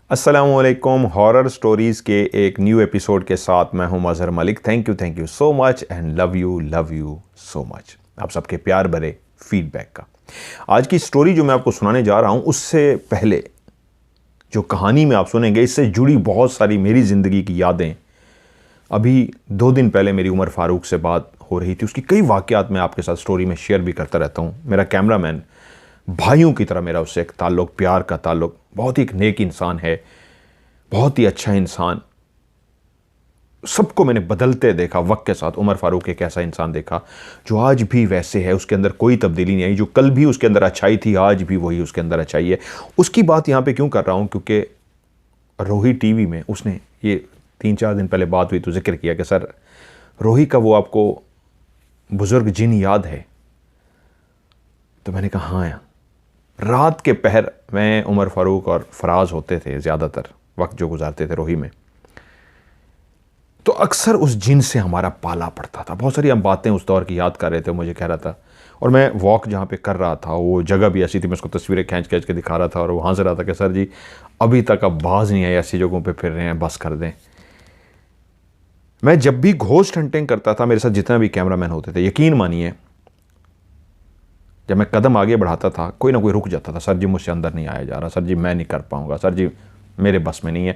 अस्सलामुअलैकुम। Horror stories के एक न्यू एपिसोड के साथ मैं हूं Mazhar Malik. Thank you so much and love you so much आप सबके प्यार भरे फीडबैक का। आज की स्टोरी जो मैं आपको सुनाने जा रहा हूं, उससे पहले जो कहानी में आप सुनेंगे, इससे जुड़ी बहुत सारी मेरी ज़िंदगी की यादें। अभी 2 दिन पहले मेरी उमर फ़ारूक से बात हो रही थी, उसकी कई वाक़यात मैं आपके साथ स्टोरी में शेयर भी करता रहता हूँ। मेरा कैमरामैन, भाइयों की तरह मेरा उससे एक ताल्लुक़, प्यार का ताल्लुक़। बहुत ही एक नेक इंसान है, बहुत ही अच्छा इंसान। सबको मैंने बदलते देखा वक्त के साथ। उमर फ़ारूक एक ऐसा इंसान देखा जो आज भी वैसे है, उसके अंदर कोई तब्दीली नहीं आई। जो कल भी उसके अंदर अच्छाई थी, आज भी वही उसके अंदर अच्छाई है। उसकी बात यहाँ पे क्यों कर रहा हूँ, क्योंकि रोही टीवी में उसने ये 3-4 दिन पहले बात हुई तो जिक्र किया कि सर, रोही का वो आपको बुज़ुर्ग जिन याद है? तो मैंने कहा हाँ यार। रात के पहर मैं, उमर फ़ारूक और फराज होते थे ज़्यादातर वक्त जो गुजारते थे रोही में, तो अक्सर उस जिन से हमारा पाला पड़ता था। बहुत सारी हम बातें उस दौर की याद कर रहे थे, मुझे कह रहा था। और मैं वॉक जहाँ पे कर रहा था, वो जगह भी ऐसी थी, मैं उसको तस्वीरें खींच खींच के दिखा रहा था और वो हंस रहा था कि सर जी, अभी तक अब बाज नहीं आए, ऐसी जगहों पे फिर रहे हैं, बस कर दें। मैं जब भी घोस्ट हंटिंग करता था, मेरे साथ जितना भी कैमरामैन होते थे, यकीन मानिए, जब मैं कदम आगे बढ़ाता था, कोई ना कोई रुक जाता था। सर जी, मुझसे अंदर नहीं आया जा रहा, सर जी मैं नहीं कर पाऊंगा, सर जी मेरे बस में नहीं है।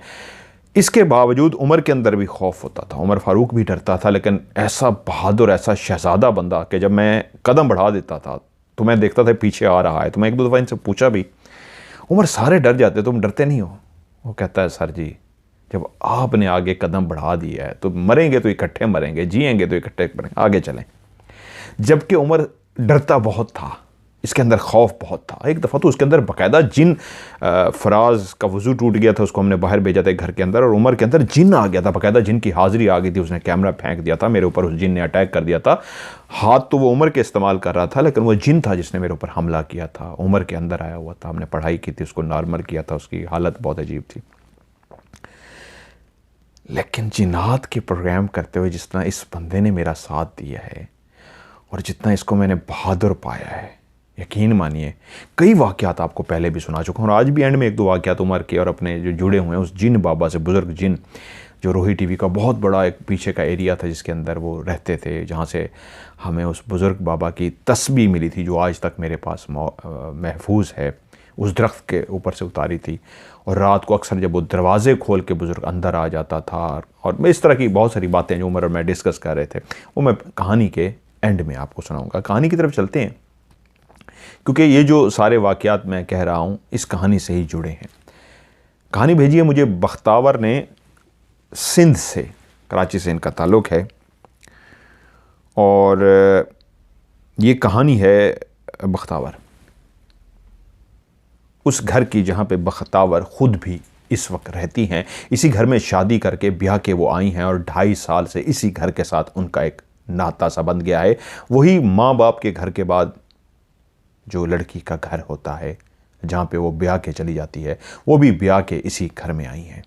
इसके बावजूद उमर के अंदर भी खौफ होता था, उमर फ़ारूक भी डरता था। लेकिन ऐसा बहादुर, ऐसा शहज़ादा बंदा कि जब मैं कदम बढ़ा देता था तो मैं देखता था पीछे आ रहा है। तो मैं 1-2 दफ़ा इनसे पूछा भी, उमर सारे डर जाते, तुम डरते नहीं हो? वो कहता है सर जी, जब आपने आगे कदम बढ़ा दिया है तो मरेंगे तो इकट्ठे मरेंगे, जिएंगे तो इकट्ठे मरेंगे, आगे चलें। जबकि उमर डरता बहुत था, इसके अंदर खौफ बहुत था। एक दफ़ा तो उसके अंदर बाकायदा जिन, फराज का वज़ू टूट गया था, उसको हमने बाहर भेजा था घर के अंदर, और उमर के अंदर जिन आ गया था, बाकायदा जिन की हाज़िरी आ गई थी। उसने कैमरा फेंक दिया था मेरे ऊपर, उस जिन ने अटैक कर दिया था। हाथ तो वो उमर के इस्तेमाल कर रहा था, लेकिन वो जिन था जिसने मेरे ऊपर हमला किया था, उमर के अंदर आया हुआ था। हमने पढ़ाई की थी, उसको नॉर्मल किया था, उसकी हालत बहुत अजीब थी। लेकिन जिन्नात के प्रोग्राम करते हुए जिस तरह इस बंदे ने मेरा साथ दिया है और जितना इसको मैंने बहादुर पाया है, यकीन मानिए, कई वाक़यात आपको पहले भी सुना चुका हूँ और आज भी एंड में 1-2 वाक़यात उमर के और अपने जो जुड़े हुए हैं उस जिन बाबा से, बुज़ुर्ग जिन, जो रोही टीवी का बहुत बड़ा एक पीछे का एरिया था जिसके अंदर वो रहते थे, जहाँ से हमें उस बुज़ुर्ग बाबा की तस्बीह मिली थी, जो आज तक मेरे पास महफूज है। उस दरख्त के ऊपर से उतारी थी, और रात को अक्सर जब वो दरवाज़े खोल के बुज़ुर्ग अंदर आ जाता था। और मैं इस तरह की बहुत सारी बातें जो उमर और मैं डिस्कस कर रहे थे, वो मैं कहानी के एंड में आपको सुनाऊंगा। कहानी की तरफ चलते हैं, क्योंकि ये जो सारे वाक़यात मैं कह रहा हूँ इस कहानी से ही जुड़े हैं। कहानी भेजी है मुझे बख्तावर ने, सिंध से, कराची से इनका ताल्लुक़ है। और ये कहानी है बख्तावर, उस घर की जहाँ पे बख्तावर ख़ुद भी इस वक्त रहती हैं। इसी घर में शादी करके ब्याह के वो आई हैं और 2.5 साल से इसी घर के साथ उनका एक नाता सा बन गया है। वही माँ बाप के घर के बाद जो लड़की का घर होता है, जहाँ पे वो ब्याह के चली जाती है, वो भी ब्याह के इसी घर में आई हैं।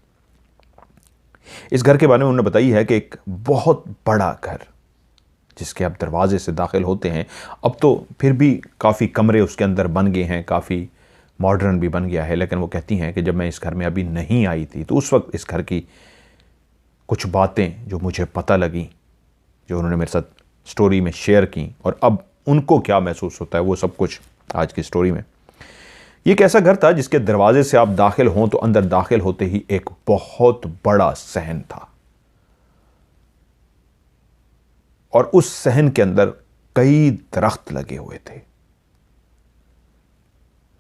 इस घर के बारे में उन्होंने बताई है कि एक बहुत बड़ा घर, जिसके अब दरवाजे से दाखिल होते हैं, अब तो फिर भी काफ़ी कमरे उसके अंदर बन गए हैं, काफ़ी मॉडर्न भी बन गया है। लेकिन वो कहती हैं कि जब मैं इस घर में अभी नहीं आई थी तो उस वक्त इस घर की कुछ बातें जो मुझे पता लगी, जो उन्होंने मेरे साथ स्टोरी में शेयर की, और अब उनको क्या महसूस होता है, वो सब कुछ आज की स्टोरी में। ये एक ऐसा घर था जिसके दरवाजे से आप दाखिल हों तो अंदर दाखिल होते ही एक बहुत बड़ा सहन था, और उस सहन के अंदर कई दरख्त लगे हुए थे।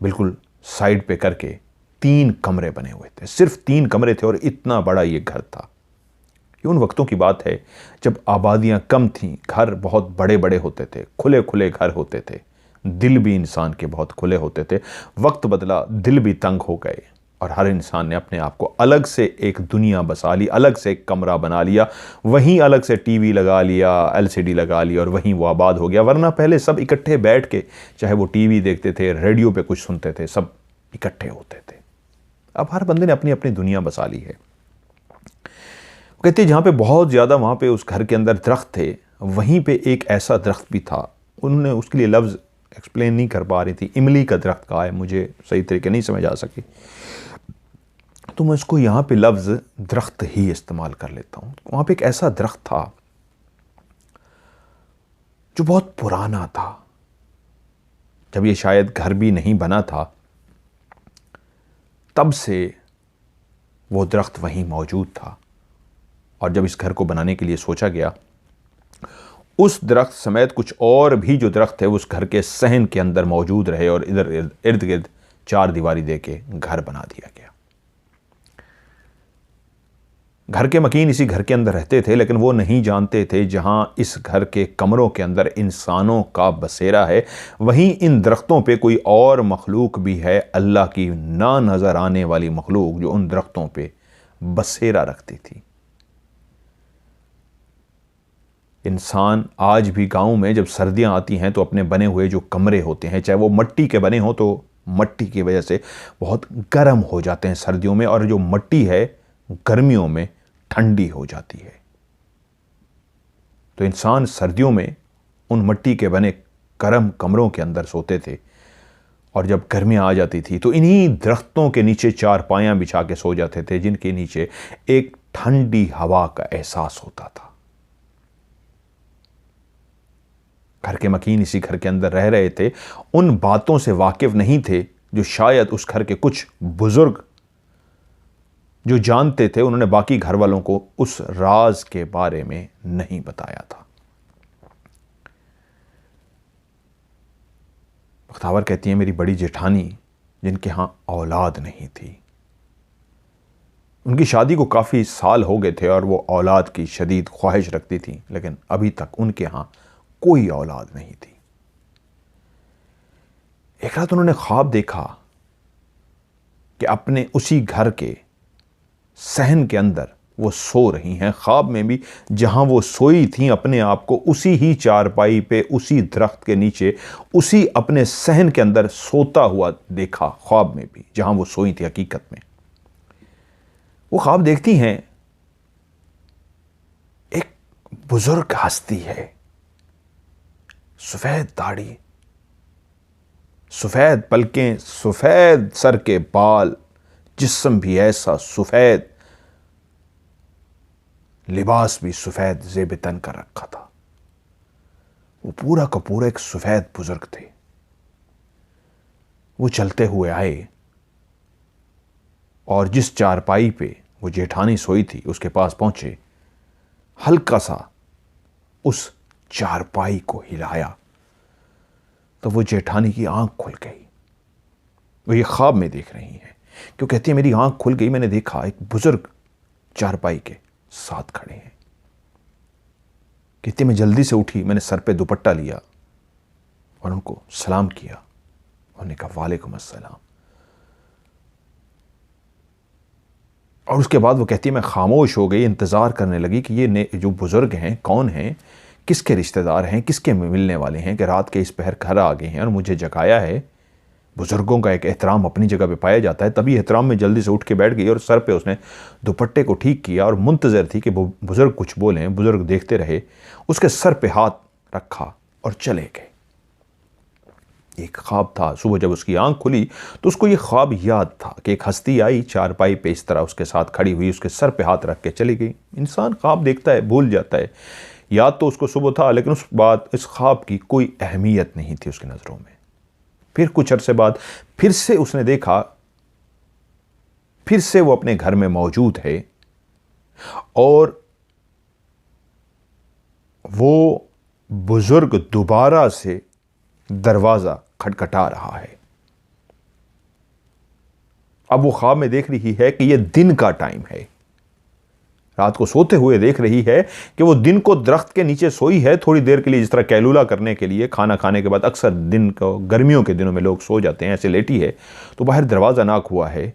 बिल्कुल साइड पे करके 3 कमरे बने हुए थे, सिर्फ 3 कमरे थे, और इतना बड़ा ये घर था। ये उन वक्तों की बात है जब आबादियां कम थीं, घर बहुत बड़े बड़े होते थे, खुले खुले घर होते थे, दिल भी इंसान के बहुत खुले होते थे। वक्त बदला, दिल भी तंग हो गए, और हर इंसान ने अपने आप को अलग से एक दुनिया बसा ली, अलग से एक कमरा बना लिया, वहीं अलग से टीवी लगा लिया, LCD लगा ली, और वहीं वो आबाद हो गया। वरना पहले सब इकट्ठे बैठ के, चाहे वो टीवी देखते थे, रेडियो पे कुछ सुनते थे, सब इकट्ठे होते थे। अब हर बंदे ने अपनी अपनी दुनिया बसा ली है। कहते हैं जहाँ पे बहुत ज़्यादा, वहाँ पे उस घर के अंदर दरख्त थे, वहीं पे एक ऐसा दरख्त भी था, उन्होंने उसके लिए लफ्ज़ एक्सप्लेन नहीं कर पा रही थी। इमली का दरख्त कहा है, मुझे सही तरीके नहीं समझ आ सकी। तो मैं इसको यहाँ पे लफ्ज़ दरख्त ही इस्तेमाल कर लेता हूँ। वहाँ पे एक ऐसा दरख्त था जो बहुत पुराना था। जब ये शायद घर भी नहीं बना था, तब से वो दरख्त वहीं मौजूद था। और जब इस घर को बनाने के लिए सोचा गया, उस दरख्त समेत कुछ और भी जो दरख्त है उस घर के सहन के अंदर मौजूद रहे और इधर इर्द गिर्द चार दीवारी दे के घर बना दिया गया। घर के मकीन इसी घर के अंदर रहते थे, लेकिन वो नहीं जानते थे जहां इस घर के कमरों के अंदर इंसानों का बसेरा है, वहीं इन दरख्तों पे कोई और मखलूक भी है, अल्लाह की ना नज़र आने वाली मखलूक, जो उन दरख्तों पे बसेरा रखती थी। इंसान आज भी गाँव में जब सर्दियां आती हैं तो अपने बने हुए जो कमरे होते हैं, चाहे वो मिट्टी के बने हों, तो मिट्टी की वजह से बहुत गर्म हो जाते हैं सर्दियों में, और जो मिट्टी है गर्मियों में ठंडी हो जाती है। तो इंसान सर्दियों में उन मिट्टी के बने गर्म कमरों के अंदर सोते थे, और जब गर्मियां आ जाती थी तो इन्हीं दरख्तों के नीचे चारपाइयां बिछा के सो जाते थे, जिनके नीचे एक ठंडी हवा का एहसास होता था। घर के मकीन इसी घर के अंदर रह रहे थे, उन बातों से वाकिफ नहीं थे जो शायद उस घर के कुछ बुजुर्ग जो जानते थे, उन्होंने बाकी घर वालों को उस राज के बारे में नहीं बताया था। बख्तावर कहती है, मेरी बड़ी जेठानी जिनके यहां औलाद नहीं थी, उनकी शादी को काफ़ी साल हो गए थे और वो औलाद की शदीद ख्वाहिश रखती थी, लेकिन अभी तक उनके यहां कोई औलाद नहीं थी। एक रात उन्होंने ख्वाब देखा कि अपने उसी घर के सहन के अंदर वो सो रही हैं। ख्वाब में भी जहां वो सोई थी, अपने आप को उसी ही चारपाई पे, उसी दरख्त के नीचे, उसी अपने सहन के अंदर सोता हुआ देखा। ख्वाब में भी जहां वो सोई थी, हकीकत में वो ख्वाब देखती हैं, एक बुजुर्ग हस्ती है, सफेद दाढ़ी, सफेद पलकें, सफेद सर के बाल, जिस्म भी ऐसा सफेद, लिबास भी सफेद ज़ेब तन कर रखा था। वो पूरा का पूरा एक सफेद बुजुर्ग थे। वो चलते हुए आए और जिस चारपाई पे वो जेठानी सोई थी उसके पास पहुंचे, हल्का सा उस चारपाई को हिलाया तो वो जेठानी की आंख खुल गई। वो ये ख्वाब में देख रही हैं क्यों, कहती है, मेरी आंख खुल गई, मैंने देखा एक बुजुर्ग चारपाई के साथ खड़े हैं। कहती, मैं जल्दी से उठी, मैंने सर पे दुपट्टा लिया और उनको सलाम किया। उन्होंने कहा, वालेकुम अस्सलाम। और उसके बाद वो कहती है, मैं खामोश हो गई, इंतज़ार करने लगी कि ये जो बुजुर्ग हैं कौन हैं, किसके रिश्तेदार हैं, किसके मिलने वाले हैं कि रात के इस पहर घर आ गए हैं और मुझे जगाया है। बुजुर्गों का एक एहतराम अपनी जगह पे पाया जाता है। तभी एहतराम में जल्दी से उठ के बैठ गई और सर पे उसने दुपट्टे को ठीक किया और मुंतज़र थी कि बुजुर्ग कुछ बोलें। बुजुर्ग देखते रहे, उसके सर पे हाथ रखा और चले गए। एक ख्वाब था। सुबह जब उसकी आंख खुली तो उसको ये ख्वाब याद था कि एक हस्ती आई चारपाई पे इस तरह उसके साथ खड़ी हुई, उसके सर पे हाथ रख के चली गई। इंसान ख्वाब देखता है, भूल जाता है। याद तो उसको सुबह था, लेकिन उस बात इस ख्वाब की कोई अहमियत नहीं थी उसकी नज़रों में। फिर कुछ अरसे बाद फिर से उसने देखा, फिर से वो अपने घर में मौजूद है और वो बुजुर्ग दोबारा से दरवाजा खटखटा रहा है। अब वो ख्वाब में देख रही है कि यह दिन का टाइम है। रात को सोते हुए देख रही है कि वो दिन को दरख्त के नीचे सोई है थोड़ी देर के लिए, जिस तरह कैलूला करने के लिए खाना खाने के बाद अक्सर दिन को गर्मियों के दिनों में लोग सो जाते हैं, ऐसे लेटी है। तो बाहर दरवाज़ा नाक हुआ है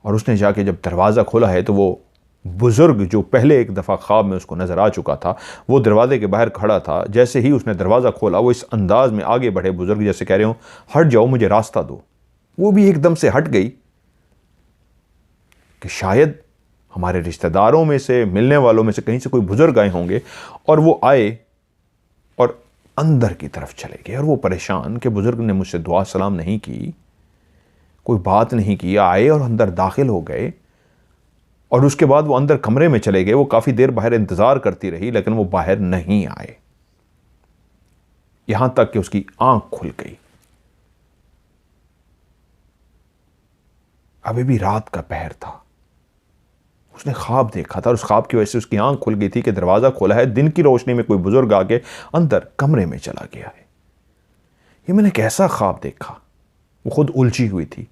और उसने जाके जब दरवाज़ा खोला है तो वो बुजुर्ग जो पहले एक दफ़ा ख्वाब में उसको नज़र आ चुका था, वो दरवाजे के बाहर खड़ा था। जैसे ही उसने दरवाज़ा खोला, वो इस अंदाज में आगे बढ़े, बुजुर्ग जैसे कह रहे हो, हट जाओ, मुझे रास्ता दो। वो भी एकदम से हट गई कि शायद हमारे रिश्तेदारों में से, मिलने वालों में से कहीं से कोई बुजुर्ग आए होंगे। और वो आए और अंदर की तरफ चले गए। और वो परेशान कि बुजुर्ग ने मुझसे दुआ सलाम नहीं की, कोई बात नहीं की। आए और अंदर दाखिल हो गए और उसके बाद वो अंदर कमरे में चले गए। वो काफी देर बाहर इंतजार करती रही लेकिन वो बाहर नहीं आए, यहां तक कि उसकी आंख खुल गई। अभी भी रात का पहर था, उसने ख्वाब देखा था और उस ख्वाब की वजह से उसकी आंख खुल गई थी कि दरवाजा खोला है, दिन की रोशनी में कोई बुजुर्ग आके अंदर कमरे में चला गया है। ये मैंने कैसा ख्वाब देखा। वो खुद उलझी हुई थी,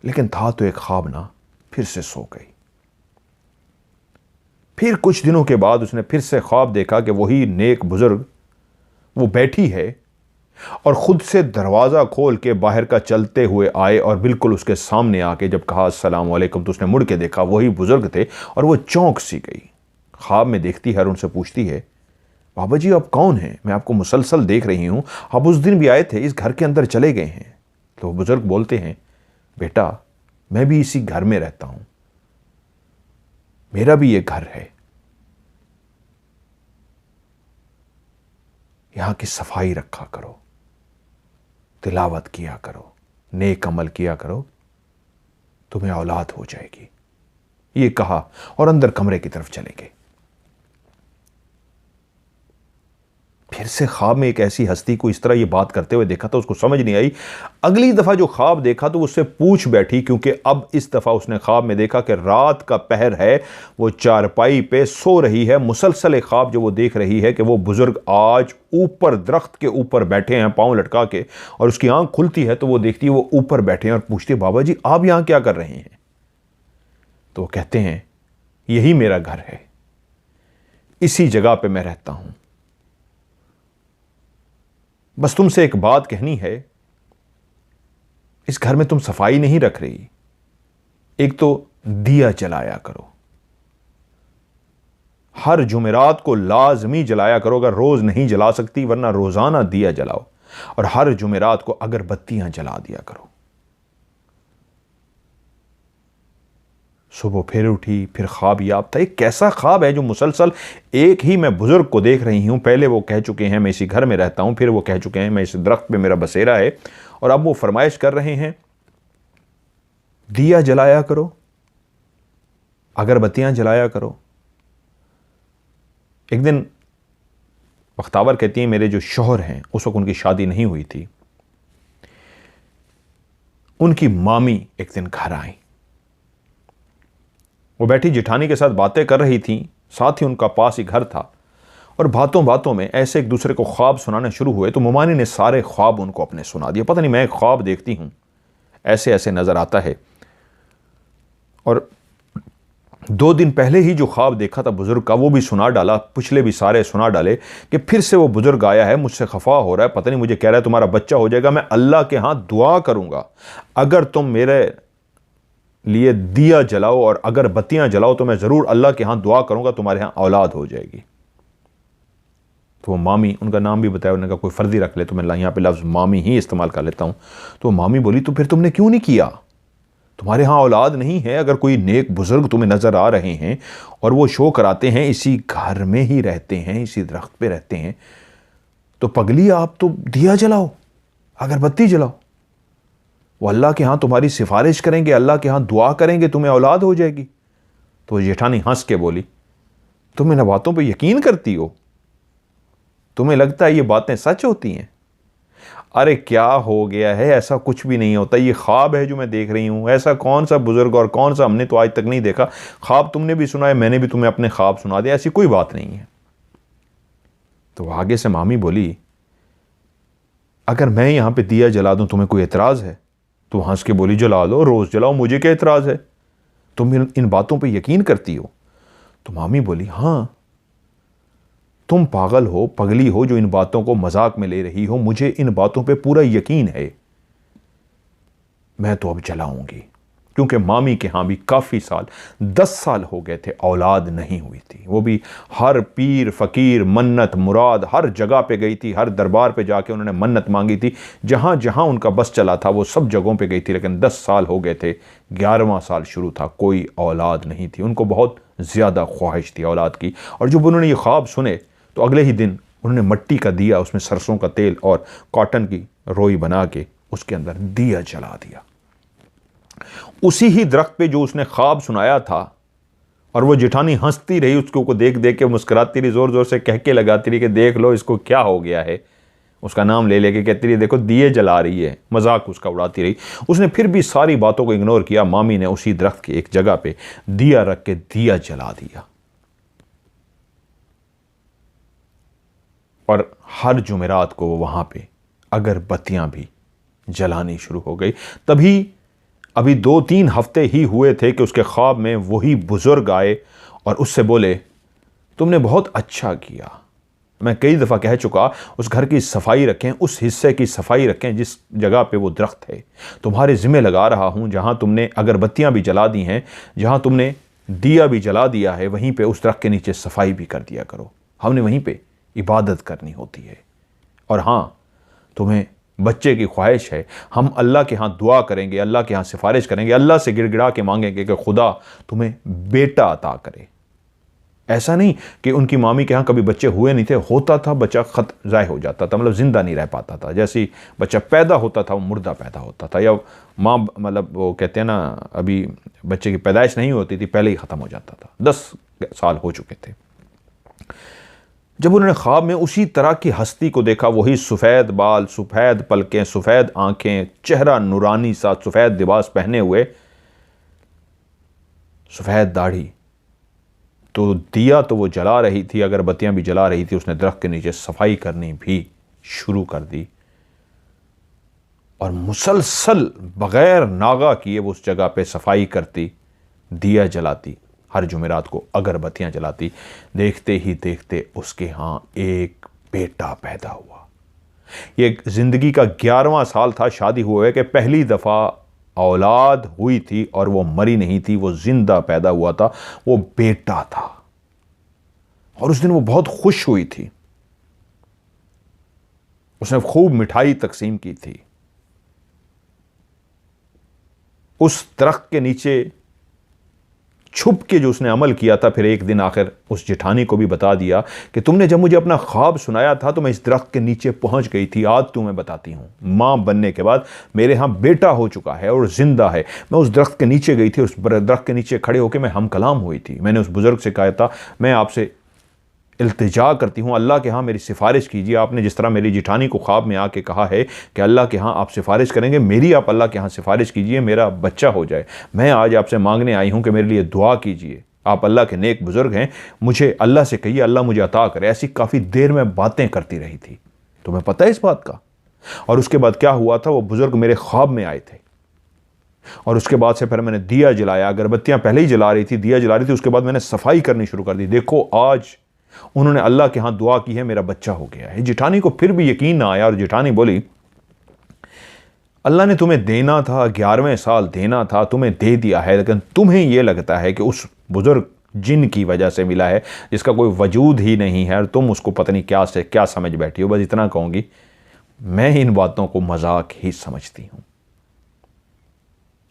लेकिन था तो एक ख्वाब ना। फिर से सो गई। फिर कुछ दिनों के बाद उसने फिर से ख्वाब देखा कि वही नेक बुजुर्ग वो बैठी है और खुद से दरवाजा खोल के बाहर का चलते हुए आए और बिल्कुल उसके सामने आके जब कहा अस्सलाम वालेकुम तो उसने मुड़ के देखा वही बुजुर्ग थे और वो चौंक सी गई। ख्वाब में देखती है और उनसे पूछती है, बाबा जी आप कौन हैं? मैं आपको मुसलसल देख रही हूं, आप उस दिन भी आए थे, इस घर के अंदर चले गए हैं। तो वो बुजुर्ग बोलते हैं, बेटा मैं भी इसी घर में रहता हूं, मेरा भी ये घर है, यहां की सफाई रखा करो, तिलावत किया करो, नेक अमल किया करो, तुम्हें औलाद हो जाएगी। ये कहा और अंदर कमरे की तरफ चले गए। फिर से ख्वाब में एक ऐसी हस्ती को इस तरह ये बात करते हुए देखा था, उसको समझ नहीं आई। अगली दफा जो ख्वाब देखा तो उससे पूछ बैठी, क्योंकि अब इस दफा उसने ख्वाब में देखा कि रात का पहर है, वो चारपाई पे सो रही है। मुसलसल एक ख्वाब जो वो देख रही है कि वो बुजुर्ग आज ऊपर दरख्त के ऊपर बैठे हैं पांव लटका के, और उसकी आंख खुलती है तो वो देखती है वो ऊपर बैठे हैं और पूछती है, बाबा जी आप यहां क्या कर रहे हैं? तो वो कहते हैं, यही मेरा घर है, इसी जगह पे मैं रहता हूं, बस तुमसे एक बात कहनी है, इस घर में तुम सफाई नहीं रख रही, एक तो दिया जलाया करो, हर जुमेरात को लाजमी जलाया करो, अगर रोज नहीं जला सकती वरना रोजाना दिया जलाओ, और हर जुमेरात को अगरबत्तियां जला दिया करो। सुबह फिर उठी, फिर ख्वाब याद था। एक कैसा ख्वाब है जो मुसलसल एक ही मैं बुजुर्ग को देख रही हूं। पहले वो कह चुके हैं मैं इसी घर में रहता हूं, फिर वो कह चुके हैं मैं इस दरख्त पे मेरा बसेरा है, और अब वो फरमाइश कर रहे हैं दिया जलाया करो, अगरबत्तियां जलाया करो। एक दिन बख्तावर कहती हैं मेरे जो शौहर हैं उस वक्त उनकी शादी नहीं हुई थी, उनकी मामी एक दिन घर आई। वो बैठी जिठानी के साथ बातें कर रही थी, साथ ही उनका पास ही घर था, और बातों बातों में ऐसे एक दूसरे को ख्वाब सुनाने शुरू हुए तो मुमानी ने सारे ख्वाब उनको अपने सुना दिए। पता नहीं मैं एक ख्वाब देखती हूं, ऐसे ऐसे नजर आता है। और 2 दिन पहले ही जो ख्वाब देखा था बुजुर्ग का वो भी सुना डाला, पिछले भी सारे सुना डाले कि फिर से वो बुजुर्ग आया है, मुझसे खफा हो रहा है, पता नहीं मुझे कह रहा है तुम्हारा बच्चा हो जाएगा, मैं अल्लाह के हाथ दुआ करूंगा अगर तुम मेरे लिए दिया जलाओ और अगर बत्तियां जलाओ तो मैं जरूर अल्लाह के हाथ दुआ करूंगा तुम्हारे यहां औलाद हो जाएगी। तो वो मामी, उनका नाम भी बताया, उन्होंने कहा कोई फर्जी रख ले तो मैं यहां पे लफ्ज मामी ही इस्तेमाल कर लेता हूं। तो मामी बोली तो फिर तुमने क्यों नहीं किया, तुम्हारे यहां औलाद नहीं है, अगर कोई नेक बुजुर्ग तुम्हें नजर आ रहे हैं और वो शो कराते हैं इसी घर में ही रहते हैं, इसी दरख्त पे रहते हैं, तो पगली आप तो दिया जलाओ, अगरबत्ती जलाओ, वो अल्लाह के हाथ तुम्हारी सिफारिश करेंगे, अल्लाह के हाथ दुआ करेंगे, तुम्हें औलाद हो जाएगी। तो जेठानी हंस के बोली, तुम इन बातों पे यकीन करती हो, तुम्हें लगता है ये बातें सच होती हैं? अरे क्या हो गया है, ऐसा कुछ भी नहीं होता, ये ख्वाब है जो मैं देख रही हूं। ऐसा कौन सा बुजुर्ग और कौन सा हमने तो आज तक नहीं देखा, ख्वाब तुमने भी सुना है, मैंने भी तुम्हें अपने ख्वाब सुना दिया, ऐसी कोई बात नहीं है। तो आगे से मामी बोली, अगर मैं यहां पे दिया जला दूं तुम्हें कोई एतराज है? तो हंस के बोली, जला लो, रोज जलाओ, मुझे क्या एतराज है, तुम इन बातों पे यकीन करती हो? तो मामी बोली, हां तुम पागल हो, पगली हो जो इन बातों को मजाक में ले रही हो, मुझे इन बातों पे पूरा यकीन है, मैं तो अब जलाऊंगी। क्योंकि मामी के यहां भी काफी साल, 10 साल हो गए थे, औलाद नहीं हुई थी। वो भी हर पीर फकीर, मन्नत मुराद, हर जगह पे गई थी, हर दरबार पे जाके उन्होंने मन्नत मांगी थी, जहां जहां उनका बस चला था वो सब जगहों पे गई थी, लेकिन 10 साल हो गए थे, 11वां साल शुरू था, कोई औलाद नहीं थी। उनको बहुत ज्यादा ख्वाहिश थी औलाद की। और जब उन्होंने ये ख्वाब सुने तो अगले ही दिन उन्होंने मट्टी का दिया, उसमें सरसों का तेल और कॉटन की रोई बना के उसके अंदर दिया जला दिया। उसी ही दरख्त पे जो उसने ख्वाब सुनाया था, और वो जेठानी हंसती रही, उसको देख देख के मुस्कुराती रही, जोर जोर से कह के लगाती रही कि देख लो इसको क्या हो गया है। उसका नाम ले लेके कहती रही देखो दिए जला रही है, मजाक उसका उड़ाती रही। उसने फिर भी सारी बातों को इग्नोर किया। मामी ने उसी दरख्त की एक जगह पे दिया रख के दिया जला दिया, और हर जुमेरात को वो वहां पे अगरबत्तियां भी जलानी शुरू हो गई। तभी अभी 2-3 हफ्ते ही हुए थे कि उसके ख्वाब में वही बुजुर्ग आए और उससे बोले तुमने बहुत अच्छा किया, मैं कई दफ़ा कह चुका उस घर की सफाई रखें, उस हिस्से की सफाई रखें जिस जगह पे वो दरख्त है। तुम्हारे ज़िम्मे लगा रहा हूँ, जहाँ तुमने अगरबत्तियाँ भी जला दी हैं, जहाँ तुमने दिया भी जला दिया है, वहीं पे उस दरख्त के नीचे सफाई भी कर दिया करो। हमने वहीं पे इबादत करनी होती है। और हाँ, तुम्हें बच्चे की ख्वाहिश है, हम अल्लाह के यहाँ दुआ करेंगे, अल्लाह के यहाँ सिफारिश करेंगे, अल्लाह से गिड़गिड़ा के मांगेंगे कि खुदा तुम्हें बेटा अता करे। ऐसा नहीं कि उनकी मामी के यहाँ कभी बच्चे हुए नहीं थे, होता था, बच्चा ज़ाय हो जाता था, मतलब ज़िंदा नहीं रह पाता था। जैसे ही बच्चा पैदा होता था वो मुर्दा पैदा होता था, या माँ मतलब वो कहते हैं ना अभी बच्चे की पैदाइश नहीं होती थी, पहले ही ख़त्म हो जाता था। 10 साल हो चुके थे जब उन्होंने ख्वाब में उसी तरह की हस्ती को देखा, वही सफ़ेद बाल, सफ़ेद पलकें, सफ़ेद आंखें, चेहरा नूरानी सा, सफ़ेद लिबास पहने हुए, सफ़ेद दाढ़ी। तो दिया तो वो जला रही थी, अगरबत्तियां भी जला रही थी, उसने दरख्त के नीचे सफाई करनी भी शुरू कर दी, और मुसलसल बगैर नागा किए वो उस जगह पे सफाई करती, दिया जलाती, हर जुमेरात को अगरबत्तियां जलाती। देखते ही देखते उसके यहाँ एक बेटा पैदा हुआ। ये ज़िंदगी का 11वां साल था शादी हुए कि पहली दफ़ा औलाद हुई थी, और वो मरी नहीं थी, वो जिंदा पैदा हुआ था, वो बेटा था। और उस दिन वो बहुत खुश हुई थी, उसने खूब मिठाई तकसीम की थी। उस दरख्त के नीचे छुप के जो उसने अमल किया था, फिर एक दिन आखिर उस जेठानी को भी बता दिया कि तुमने जब मुझे अपना ख्वाब सुनाया था तो मैं इस दरख्त के नीचे पहुंच गई थी। आज तुम्हें बताती हूँ, माँ बनने के बाद मेरे यहाँ बेटा हो चुका है और जिंदा है। मैं उस दरख्त के नीचे गई थी, उस दरख्त के नीचे खड़े होकर मैं हम कलाम हुई थी। मैंने उस बुजुर्ग से कहा था मैं आपसे इल्तिजा करती हूँ, अल्लाह के यहाँ मेरी सिफारिश कीजिए। आपने जिस तरह मेरी जिठानी को ख्वाब में आके कहा है कि अल्लाह के यहाँ आप सिफारिश करेंगे, मेरी आप अल्लाह के यहाँ सिफारिश कीजिए, मेरा बच्चा हो जाए। मैं आज आपसे मांगने आई हूँ कि मेरे लिए दुआ कीजिए। आप अल्लाह के नेक बुजुर्ग हैं, मुझे अल्लाह से कहिए अल्लाह मुझे अता करे। ऐसी काफ़ी देर में बातें करती रही थी, तुम्हें पता है इस बात का। और उसके बाद क्या हुआ था, वो बुजुर्ग मेरे ख्वाब में आए थे, और उसके बाद से फिर मैंने दिया जलाया। अगरबत्तियाँ पहले ही जला रही थी, दिया जला रही थी, उसके बाद मैंने सफाई करनी शुरू कर दी। देखो आज उन्होंने अल्लाह के यहाँ दुआ की है, मेरा बच्चा हो गया है। जिठानी को फिर भी यकीन ना आया, और जिठानी बोली अल्लाह ने तुम्हें देना था, 11वें साल देना था, तुम्हें दे दिया है, लेकिन तुम्हें यह लगता है कि उस बुजुर्ग जिन की वजह से मिला है जिसका कोई वजूद ही नहीं है, और तुम उसको पता नहीं क्या से क्या समझ बैठी हो। बस इतना कहूँगी, मैं इन बातों को मजाक ही समझती हूँ।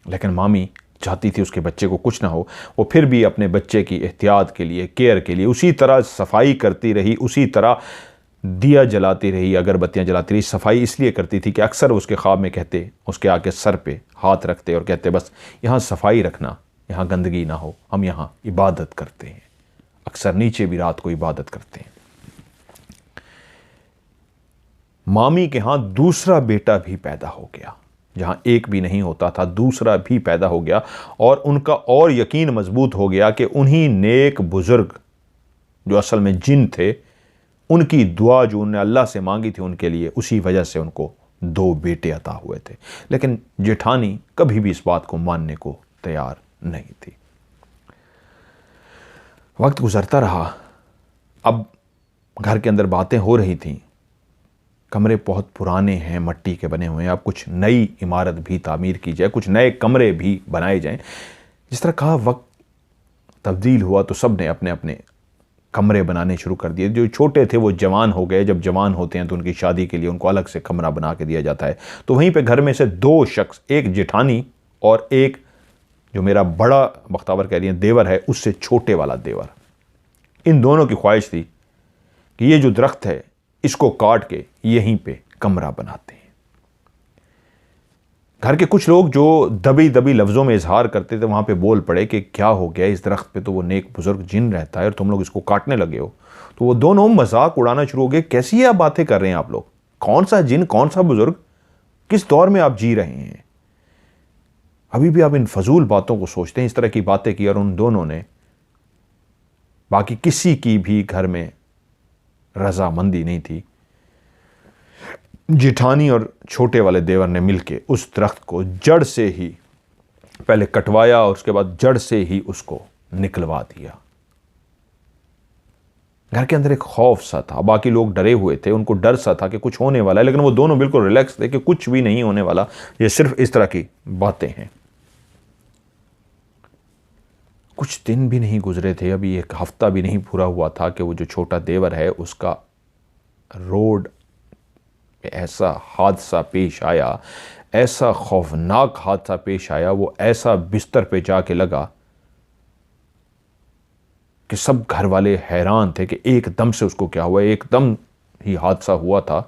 लेकिन मामी चाहती थी उसके बच्चे को कुछ ना हो। वो फिर भी अपने बच्चे की एहतियात के लिए, केयर के लिए उसी तरह सफाई करती रही, उसी तरह दिया जलाती रही, अगरबत्तियाँ जलाती रही। सफाई इसलिए करती थी कि अक्सर उसके ख्वाब में कहते, उसके आके सर पे हाथ रखते और कहते बस यहाँ सफाई रखना, यहाँ गंदगी ना हो, हम यहाँ इबादत करते हैं। अक्सर नीचे भी रात को इबादत करते हैं। मामी के यहाँ दूसरा बेटा भी पैदा हो गया, जहां एक भी नहीं होता था, दूसरा भी पैदा हो गया। और उनका और यकीन मजबूत हो गया कि उन्हीं नेक बुजुर्ग जो असल में जिन थे, उनकी दुआ जो उन्होंने अल्लाह से मांगी थी उनके लिए, उसी वजह से उनको 2 बेटे अता हुए थे। लेकिन जेठानी कभी भी इस बात को मानने को तैयार नहीं थी। वक्त गुजरता रहा, अब घर के अंदर बातें हो रही थीं। कमरे बहुत पुराने हैं, मट्टी के बने हुए हैं, अब कुछ नई इमारत भी तामीर की जाए, कुछ नए कमरे भी बनाए जाएं। जिस तरह कहा वक्त तब्दील हुआ तो सब ने अपने अपने कमरे बनाने शुरू कर दिए। जो छोटे थे वो जवान हो गए, जब जवान होते हैं तो उनकी शादी के लिए उनको अलग से कमरा बना के दिया जाता है। तो वहीं पे घर में से 2 शख्स, एक जेठानी और एक जो मेरा बड़ा बख्तावर कह रही है देवर है, उससे छोटे वाला देवर, इन दोनों की ख्वाहिश थी कि ये जो दरख्त है इसको काट के यहीं पे कमरा बनाते हैं। घर के कुछ लोग जो दबी दबी लफ्ज़ों में इजहार करते थे वहाँ पे बोल पड़े कि क्या हो गया, इस दरख्त पे तो वो नेक बुजुर्ग जिन रहता है और तुम लोग इसको काटने लगे हो। तो वो दोनों मजाक उड़ाना शुरू हो गए, कैसी आप बातें कर रहे हैं आप लोग, कौन सा जिन, कौन सा बुजुर्ग, किस दौर में आप जी रहे हैं। अभी भी आप इन फजूल बातों को सोचते हैं। इस तरह की बातें की और उन दोनों ने बाकी किसी की भी घर में रजामंदी नहीं थी। जेठानी और छोटे वाले देवर ने मिलके उस दरख्त को जड़ से ही पहले कटवाया और उसके बाद जड़ से ही उसको निकलवा दिया। घर के अंदर एक खौफ सा था, बाकी लोग डरे हुए थे, उनको डर सा था कि कुछ होने वाला है, लेकिन वो दोनों बिल्कुल रिलैक्स थे कि कुछ भी नहीं होने वाला, ये सिर्फ इस तरह की बातें हैं। कुछ दिन भी नहीं गुजरे थे, अभी एक हफ्ता भी नहीं पूरा हुआ था कि वो जो छोटा देवर है उसका रोड ऐसा हादसा पेश आया, ऐसा खौफनाक हादसा पेश आया, वो ऐसा बिस्तर पे जाके लगा कि सब घर वाले हैरान थे कि एकदम से उसको क्या हुआ। एकदम ही हादसा हुआ था,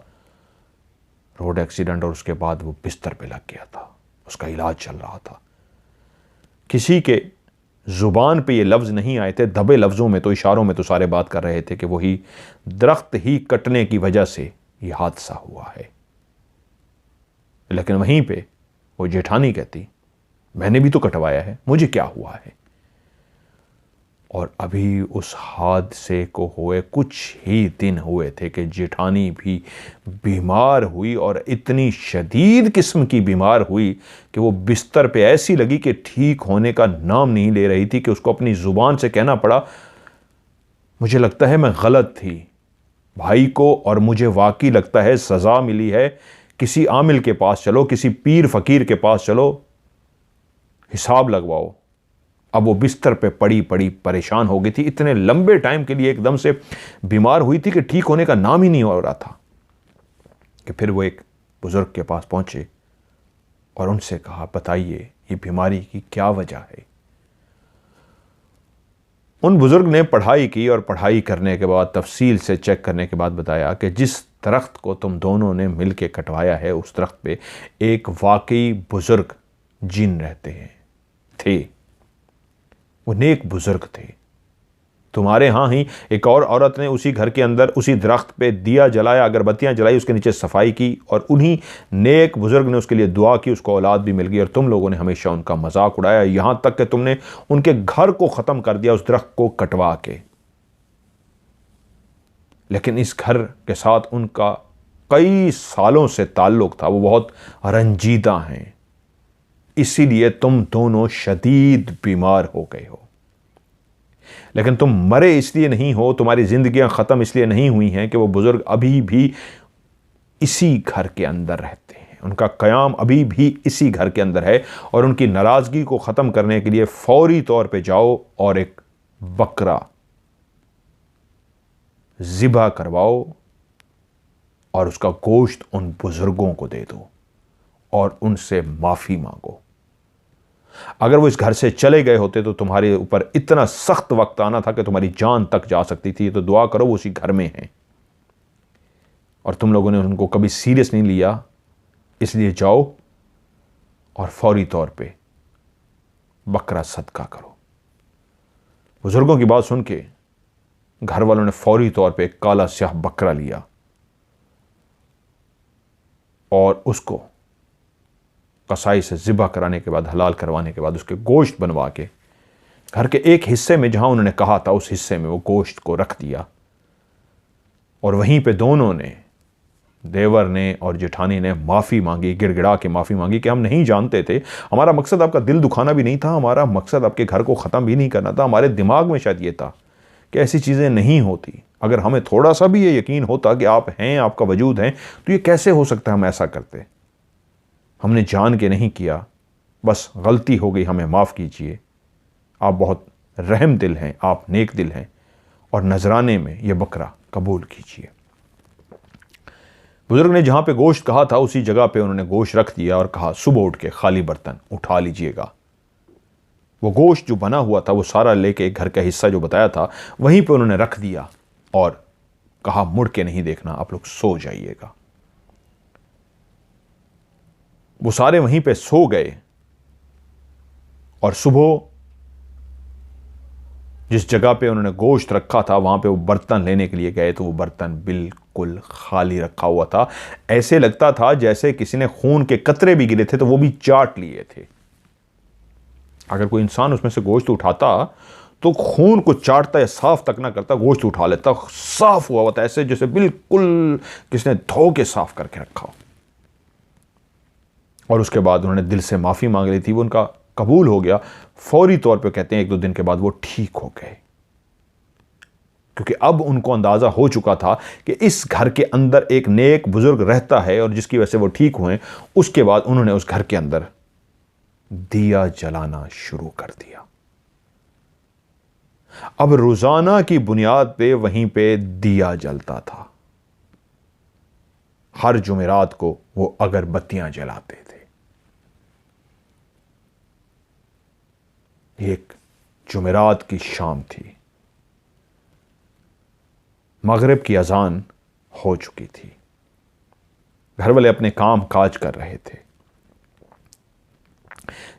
रोड एक्सीडेंट, और उसके बाद वो बिस्तर पे लग गया था, उसका इलाज चल रहा था। किसी के जुबान पे ये लफ्ज़ नहीं आए थे, दबे लफ्ज़ों में तो, इशारों में तो सारे बात कर रहे थे कि वही दरख्त ही कटने की वजह से ये हादसा हुआ है। लेकिन वहीं पे वो जेठानी कहती, मैंने भी तो कटवाया है, मुझे क्या हुआ है। और अभी उस हादसे को हुए कुछ ही दिन हुए थे कि जेठानी भी बीमार हुई, और इतनी शदीद किस्म की बीमार हुई कि वो बिस्तर पे ऐसी लगी कि ठीक होने का नाम नहीं ले रही थी, कि उसको अपनी ज़ुबान से कहना पड़ा, मुझे लगता है मैं गलत थी भाई को, और मुझे वाकई लगता है सज़ा मिली है, किसी आमिल के पास चलो, किसी पीर फ़कीर के पास चलो, हिसाब लगवाओ। अब वो बिस्तर पे पड़ी पड़ी परेशान हो गई थी, इतने लंबे टाइम के लिए एकदम से बीमार हुई थी कि ठीक होने का नाम ही नहीं हो रहा था। कि फिर वो एक बुजुर्ग के पास पहुंचे और उनसे कहा, बताइए ये बीमारी की क्या वजह है। उन बुजुर्ग ने पढ़ाई की और पढ़ाई करने के बाद, तफसील से चेक करने के बाद बताया कि जिस दरख्त को तुम दोनों ने मिल के कटवाया है, उस दरख्त पे एक वाकई बुजुर्ग जिन रहते हैं, थे। वो नेक बुजुर्ग थे। तुम्हारे यहाँ ही एक और औरत ने उसी घर के अंदर उसी दरख्त पे दिया जलाया, अगरबत्तियां जलाई, उसके नीचे सफाई की, और उन्हीं नेक बुजुर्ग ने उसके लिए दुआ की, उसको औलाद भी मिल गई। और तुम लोगों ने हमेशा उनका मजाक उड़ाया, यहाँ तक कि तुमने उनके घर को ख़त्म कर दिया उस दरख्त को कटवा के। लेकिन इस घर के साथ उनका कई सालों से ताल्लुक़ था, वो बहुत रंजीदा हैं, इसीलिए तुम दोनों शदीद बीमार हो गए हो। लेकिन तुम मरे इसलिए नहीं हो, तुम्हारी जिंदगियां ख़त्म इसलिए नहीं हुई हैं कि वो बुज़ुर्ग अभी भी इसी घर के अंदर रहते हैं, उनका क़याम अभी भी इसी घर के अंदर है। और उनकी नाराज़गी को ख़त्म करने के लिए फ़ौरी तौर पे जाओ और एक बकरा ज़िबा करवाओ और उसका गोश्त उन बुज़ुर्गों को दे दो और उनसे माफ़ी मांगो। अगर वो इस घर से चले गए होते तो तुम्हारे ऊपर इतना सख्त वक्त आना था कि तुम्हारी जान तक जा सकती थी। तो दुआ करो वो उसी घर में हैं, और तुम लोगों ने उनको कभी सीरियस नहीं लिया, इसलिए जाओ और फौरी तौर पे बकरा सदका करो। बुजुर्गों की बात सुन के घर वालों ने फौरी तौर पे एक काला स्याह बकरा लिया और उसको कसाई से ज़िबा कराने के बाद, हलाल करवाने के बाद, उसके गोश्त बनवा के घर के एक हिस्से में, जहां उन्होंने कहा था उस हिस्से में, वो गोश्त को रख दिया। और वहीं पे दोनों ने, देवर ने और जेठानी ने, माफ़ी मांगी, गिड़गिड़ा के माफ़ी मांगी कि हम नहीं जानते थे, हमारा मकसद आपका दिल दुखाना भी नहीं था, हमारा मकसद आपके घर को ख़त्म भी नहीं करना था, हमारे दिमाग में शायद ये था कि ऐसी चीज़ें नहीं होती। अगर हमें थोड़ा सा भी ये यकीन होता कि आप हैं, आपका वजूद है, तो ये कैसे हो सकता है हम ऐसा करते। हमने जान के नहीं किया, बस गलती हो गई, हमें माफ़ कीजिए। आप बहुत रहम दिल हैं, आप नेक दिल हैं, और नजराने में ये बकरा कबूल कीजिए। बुजुर्ग ने जहाँ पे गोश्त कहा था उसी जगह पे उन्होंने गोश्त रख दिया और कहा, सुबह उठ के खाली बर्तन उठा लीजिएगा। वो गोश्त जो बना हुआ था वो सारा लेके घर का हिस्सा जो बताया था वहीं पे उन्होंने रख दिया और कहा, मुड़ के नहीं देखना, आप लोग सो जाइएगा। वो सारे वहीं पे सो गए और सुबह जिस जगह पे उन्होंने गोश्त रखा था वहां पे वो बर्तन लेने के लिए गए तो वो बर्तन बिल्कुल खाली रखा हुआ था। ऐसे लगता था जैसे किसी ने खून के कतरे भी गिरे थे तो वो भी चाट लिए थे। अगर कोई इंसान उसमें से गोश्त उठाता तो खून को चाटता या साफ तक ना करता, गोश्त उठा लेता, साफ हुआ होता, ऐसे जैसे बिल्कुल किसने धो के साफ करके रखा हो। और उसके बाद उन्होंने दिल से माफी मांग ली थी, वो उनका कबूल हो गया। फौरी तौर पे कहते हैं 1-2 दिन के बाद वो ठीक हो गए, क्योंकि अब उनको अंदाजा हो चुका था कि इस घर के अंदर एक नेक बुजुर्ग रहता है और जिसकी वजह से वो ठीक हुए। उसके बाद उन्होंने उस घर के अंदर दिया जलाना शुरू कर दिया। अब रोजाना की बुनियाद पे वहीं पे दिया जलता था। हर जुमेरात को वो अगरबत्तियां जलाते थे। एक जुमेरात की शाम थी, मगरिब की अजान हो चुकी थी, घर वाले अपने काम काज कर रहे थे।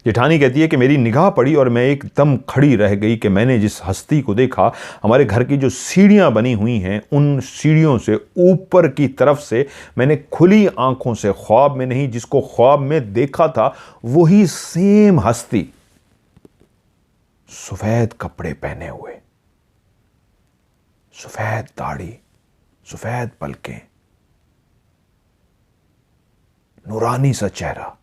जेठानी कहती है कि मेरी निगाह पड़ी और मैं एकदम खड़ी रह गई कि मैंने जिस हस्ती को देखा। हमारे घर की जो सीढ़ियां बनी हुई हैं उन सीढ़ियों से ऊपर की तरफ से मैंने खुली आंखों से, ख्वाब में नहीं, जिसको ख्वाब में देखा था वही सेम हस्ती, सफेद कपड़े पहने हुए, सफेद दाढ़ी, सफेद पलकें, नूरानी सा चेहरा,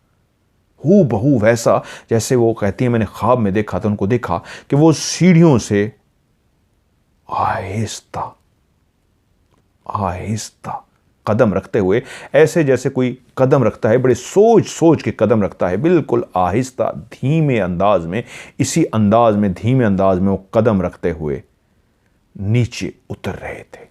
हू बहू वैसा जैसे वो कहती है मैंने ख्वाब में देखा था। उनको देखा कि वो सीढ़ियों से आहिस्ता आहिस्ता कदम रखते हुए, ऐसे जैसे कोई कदम रखता है, बड़े सोच सोच के कदम रखता है, बिल्कुल आहिस्ता धीमे अंदाज में, इसी अंदाज में, धीमे अंदाज में वो कदम रखते हुए नीचे उतर रहे थे।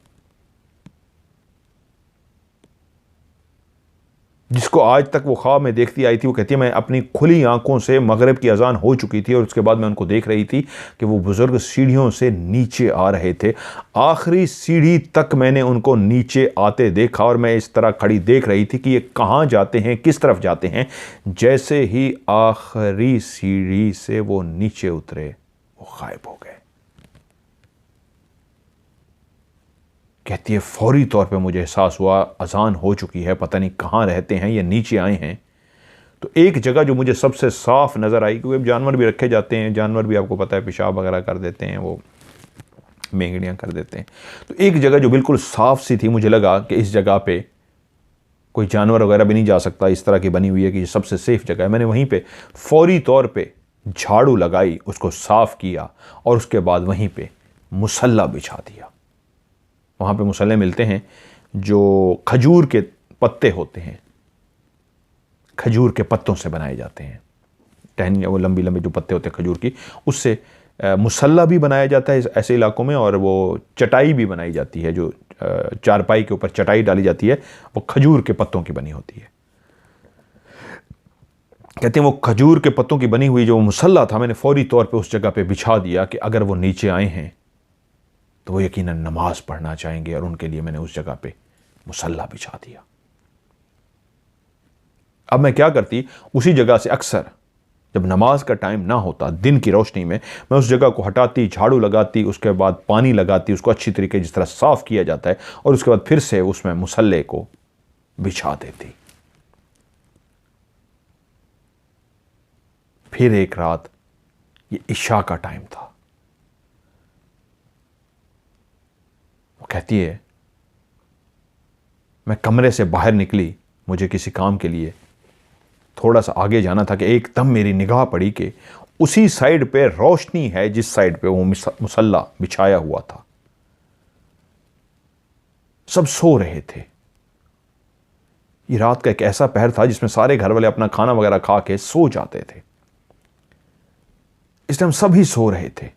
जिसको आज तक वो ख्वाब में देखती आई थी, वो कहती है मैं अपनी खुली आंखों से, मगरिब की अजान हो चुकी थी और उसके बाद मैं उनको देख रही थी कि वो बुजुर्ग सीढ़ियों से नीचे आ रहे थे। आखिरी सीढ़ी तक मैंने उनको नीचे आते देखा और मैं इस तरह खड़ी देख रही थी कि ये कहाँ जाते हैं, किस तरफ जाते हैं। जैसे ही आखिरी सीढ़ी से वो नीचे उतरे वो गायब हो गए। कहती है फौरी तौर पे मुझे एहसास हुआ अजान हो चुकी है, पता नहीं कहाँ रहते हैं, ये नीचे आए हैं। तो एक जगह जो मुझे सबसे साफ नज़र आई, क्योंकि जानवर भी रखे जाते हैं, जानवर भी आपको पता है पेशाब वगैरह कर देते हैं, वो मेंगड़ियाँ कर देते हैं। तो एक जगह जो बिल्कुल साफ सी थी, मुझे लगा कि इस जगह पे कोई जानवर वगैरह भी नहीं जा सकता, इस तरह की बनी हुई है कि ये सबसे सेफ जगह है। मैंने वहीं पर फौरी तौर पर झाड़ू लगाई, उसको साफ किया और उसके बाद वहीं पर मुसल्ला बिछा दिया। वहाँ पे मुसल्ले मिलते हैं जो खजूर के पत्ते होते हैं, खजूर के पत्तों से बनाए जाते हैं, टहनियाँ, वो लंबी लंबी जो पत्ते होते हैं खजूर की, उससे मुसल्ला भी बनाया जाता है ऐसे इलाकों में। और वो चटाई भी बनाई जाती है, जो चारपाई के ऊपर चटाई डाली जाती है, वो खजूर के पत्तों की बनी होती है। कहते हैं वो खजूर के पत्तों की बनी हुई जो मुसल्ला था, मैंने फौरी तौर पे उस जगह पे बिछा दिया कि अगर वो नीचे आए हैं तो वो यकीनन नमाज पढ़ना चाहेंगे, और उनके लिए मैंने उस जगह पे मुसल्ला बिछा दिया। अब मैं क्या करती, उसी जगह से अक्सर जब नमाज का टाइम ना होता, दिन की रोशनी में, मैं उस जगह को हटाती, झाड़ू लगाती, उसके बाद पानी लगाती, उसको अच्छी तरीके जिस तरह साफ किया जाता है, और उसके बाद फिर से उसमें मुसल्ले को बिछा देती। फिर एक रात, ये इशा का टाइम था, वो कहती है मैं कमरे से बाहर निकली, मुझे किसी काम के लिए थोड़ा सा आगे जाना था, कि एकदम मेरी निगाह पड़ी कि उसी साइड पे रोशनी है जिस साइड पे वो मुसल्ला बिछाया हुआ था। सब सो रहे थे। ये रात का एक ऐसा पहर था जिसमें सारे घर वाले अपना खाना वगैरह खा के सो जाते थे। इस टाइम सभी सो रहे थे,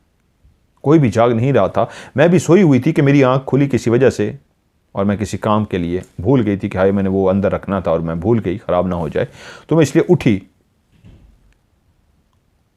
कोई भी जाग नहीं रहा था। मैं भी सोई हुई थी कि मेरी आंख खुली किसी वजह से, और मैं किसी काम के लिए भूल गई थी कि हाय मैंने वो अंदर रखना था और मैं भूल गई, ख़राब ना हो जाए, तो मैं इसलिए उठी।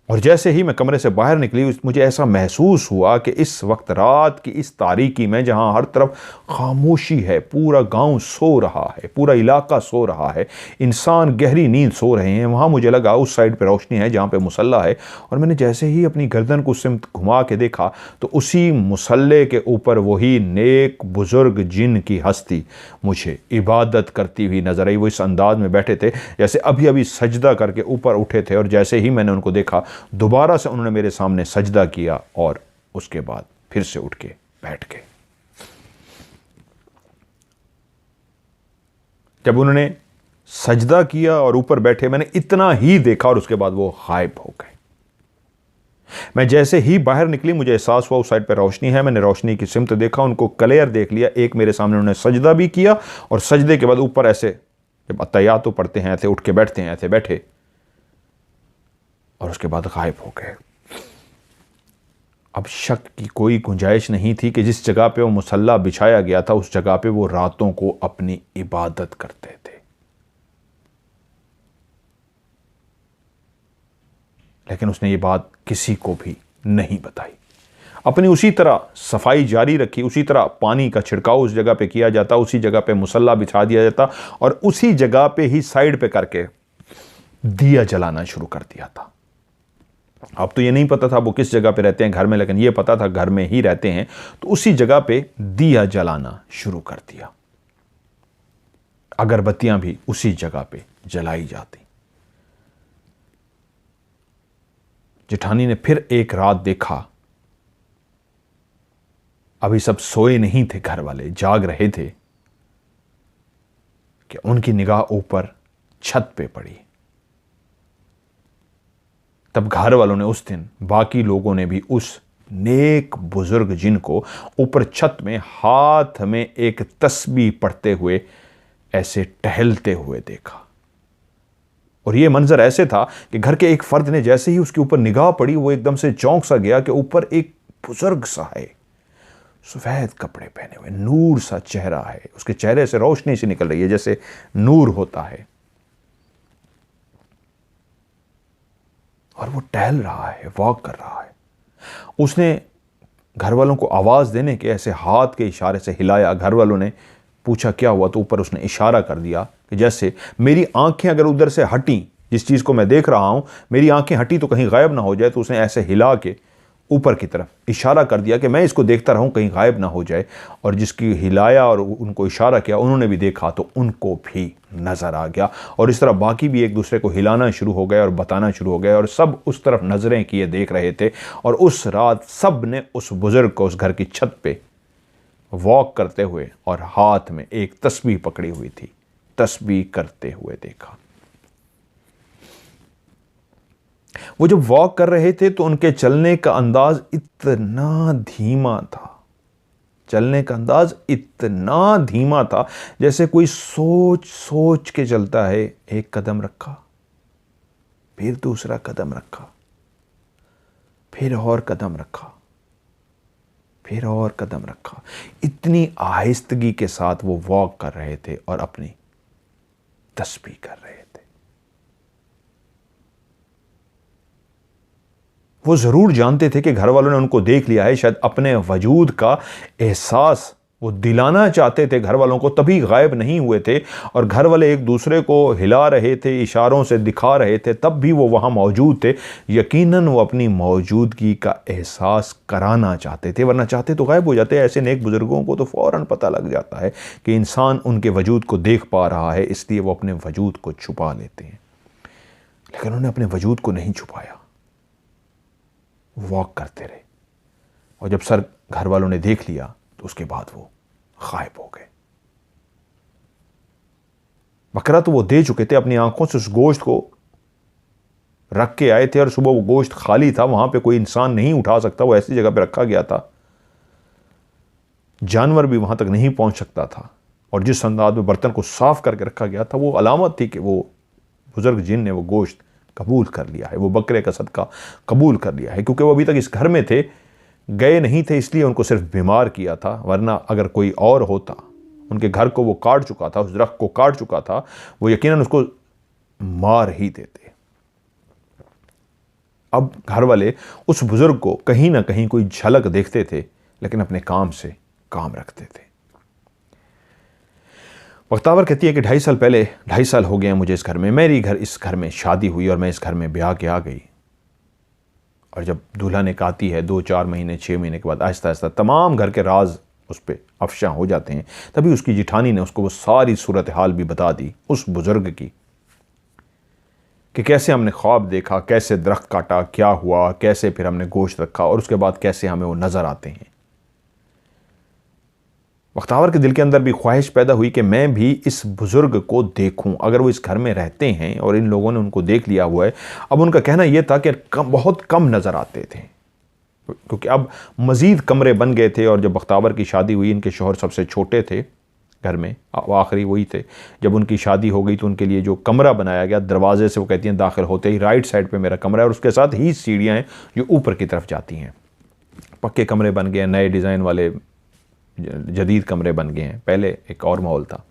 और जैसे ही मैं कमरे से बाहर निकली, मुझे ऐसा महसूस हुआ कि इस वक्त रात की इस तारीकी में, जहां हर तरफ खामोशी है, पूरा गांव सो रहा है, पूरा इलाका सो रहा है, इंसान गहरी नींद सो रहे हैं, वहां मुझे लगा उस साइड पे रोशनी है जहां पे मुसल्ला है। और मैंने जैसे ही अपनी गर्दन को सिमत घुमा के देखा तो उसी मुसल्ले के ऊपर वही नेक बुजुर्ग जिन की हस्ती मुझे इबादत करती हुई नजर आई। वो इस अंदाज में बैठे थे जैसे अभी अभी सजदा करके ऊपर उठे थे, और जैसे ही मैंने उनको देखा दोबारा से उन्होंने मेरे सामने सजदा किया और उसके बाद फिर से उठ के बैठ गए। जब उन्होंने सजदा किया और ऊपर बैठे, मैंने इतना ही देखा और उसके बाद वो गायब हो गए। मैं जैसे ही बाहर निकली, मुझे एहसास हुआ उस साइड पे रोशनी है। मैंने रोशनी की सिमत देखा, उनको क्लियर देख लिया। एक मेरे सामने उन्होंने सजदा भी किया और सजदे के बाद ऊपर ऐसे, जब अत्तहियात तो पढ़ते हैं ऐसे उठ के बैठते हैं, ऐसे बैठे और उसके बाद गायब हो गए। अब शक की कोई गुंजाइश नहीं थी कि जिस जगह पे वो मुसल्ला बिछाया गया था उस जगह पे वो रातों को अपनी इबादत करते थे। लेकिन उसने ये बात किसी को भी नहीं बताई। अपनी उसी तरह सफाई जारी रखी, उसी तरह पानी का छिड़काव उस जगह पे किया जाता, उसी जगह पे मुसल्ला बिछा दिया जाता और उसी जगह पे ही साइड पे करके दिया जलाना शुरू कर दिया था। अब तो ये नहीं पता था वो किस जगह पे रहते हैं घर में, लेकिन ये पता था घर में ही रहते हैं, तो उसी जगह पे दिया जलाना शुरू कर दिया। अगरबत्तियां भी उसी जगह पे जलाई जाती। जेठानी ने फिर एक रात देखा, अभी सब सोए नहीं थे, घर वाले जाग रहे थे, कि उनकी निगाह ऊपर छत पे पड़ी। तब घर वालों ने उस दिन, बाकी लोगों ने भी उस नेक बुजुर्ग जिन को ऊपर छत में हाथ में एक तस्बीह पढ़ते हुए ऐसे टहलते हुए देखा। और यह मंजर ऐसे था कि घर के एक फर्द ने जैसे ही उसके ऊपर निगाह पड़ी, वो एकदम से चौंक सा गया कि ऊपर एक बुजुर्ग सा है, सफेद कपड़े पहने हुए, नूर सा चेहरा है, उसके चेहरे से रोशनी सी निकल रही है जैसे नूर होता है, और वो टहल रहा है, वॉक कर रहा है। उसने घर वालों को आवाज़ देने के ऐसे हाथ के इशारे से हिलाया। घर वालों ने पूछा क्या हुआ, तो ऊपर उसने इशारा कर दिया कि जैसे मेरी आंखें अगर उधर से हटी, जिस चीज़ को मैं देख रहा हूँ, मेरी आंखें हटी तो कहीं गायब ना हो जाए। तो उसने ऐसे हिला के ऊपर की तरफ इशारा कर दिया कि मैं इसको देखता रहूं, कहीं गायब ना हो जाए। और जिसकी हिलाया और उनको इशारा किया, उन्होंने भी देखा तो उनको भी नज़र आ गया। और इस तरह बाकी भी एक दूसरे को हिलाना शुरू हो गए और बताना शुरू हो गए, और सब उस तरफ नज़रें किए देख रहे थे। और उस रात सब ने उस बुज़ुर्ग को उस घर की छत पे वॉक करते हुए और हाथ में एक तस्बीह पकड़ी हुई थी, तस्बीह करते हुए देखा। वो जब वॉक कर रहे थे तो उनके चलने का अंदाज इतना धीमा था, चलने का अंदाज इतना धीमा था जैसे कोई सोच सोच के चलता है। एक कदम रखा, फिर दूसरा कदम रखा, फिर और कदम रखा, फिर और कदम रखा। इतनी आहिस्तगी के साथ वो वॉक कर रहे थे और अपनी तस्बीह कर रहे थे। वो ज़रूर जानते थे कि घर वालों ने उनको देख लिया है, शायद अपने वजूद का एहसास वो दिलाना चाहते थे घर वालों को, तभी गायब नहीं हुए थे। और घर वाले एक दूसरे को हिला रहे थे, इशारों से दिखा रहे थे, तब भी वो वहाँ मौजूद थे। यकीनन वो अपनी मौजूदगी का एहसास कराना चाहते थे, वरना चाहते तो गायब हो जाते। ऐसे नेक बुज़ुर्गों को तो फ़ौरन पता लग जाता है कि इंसान उनके वजूद को देख पा रहा है, इसलिए वो अपने वजूद को छुपा लेते हैं। लेकिन उन्होंने अपने वजूद को नहीं छुपाया, वॉक करते रहे। और जब सर घर वालों ने देख लिया तो उसके बाद वो गायब हो गए। बकरा तो वो दे चुके थे, अपनी आंखों से उस गोश्त को रख के आए थे, और सुबह वो गोश्त खाली था, वहां पे कोई इंसान नहीं उठा सकता, वो ऐसी जगह पे रखा गया था, जानवर भी वहां तक नहीं पहुंच सकता था। और जिस अंदाज में बर्तन को साफ करके रखा गया था, वो अलामत थी कि वो बुजुर्ग जिन ने वो गोश्त कबूल कर लिया है, वो बकरे का सदका कबूल कर लिया है। क्योंकि वो अभी तक इस घर में थे, गए नहीं थे, इसलिए उनको सिर्फ बीमार किया था। वरना अगर कोई और होता, उनके घर को वो काट चुका था, उस दरख्त को काट चुका था, वो यकीनन उसको मार ही देते। अब घर वाले उस बुज़ुर्ग को कहीं ना कहीं कोई झलक देखते थे, लेकिन अपने काम से काम रखते थे। वक्तावर कहती है कि 2.5 साल पहले, 2.5 साल हो गए हैं मुझे इस घर में, इस घर में शादी हुई और मैं इस घर में ब्याह के आ गई। और जब दुल्हन एक आती है 2-4 महीने 6 महीने के बाद आहिस्ता आहिस्ता तमाम घर के राज उस पर अफशा हो जाते हैं। तभी उसकी जिठानी ने उसको वो सारी सूरत हाल भी बता दी उस बुजुर्ग की, कि कैसे हमने ख्वाब देखा, कैसे दरख्त काटा, क्या हुआ, कैसे फिर हमने गोश्त रखा और उसके बाद कैसे हमें वो नज़र आते हैं। वक्तावर के दिल के अंदर भी ख्वाहिश पैदा हुई कि मैं भी इस बुज़ुर्ग को देखूं। अगर वो इस घर में रहते हैं और इन लोगों ने उनको देख लिया हुआ है, अब उनका कहना यह था कि बहुत कम नज़र आते थे, क्योंकि अब मज़ीद कमरे बन गए थे। और जब वक्तावर की शादी हुई, इनके शौहर सबसे छोटे थे घर में, आखिरी वही थे। जब उनकी शादी हो गई तो उनके लिए जो कमरा बनाया गया, दरवाजे से वो कहती हैं दाखिल होते ही राइट साइड पे मेरा कमरा है और उसके साथ ही सीढ़ियाँ हैं जो ऊपर की तरफ जाती हैं। पक्के कमरे बन गए हैं, नए डिज़ाइन वाले जदीद कमरे बन गए हैं, पहले एक और माहौल था।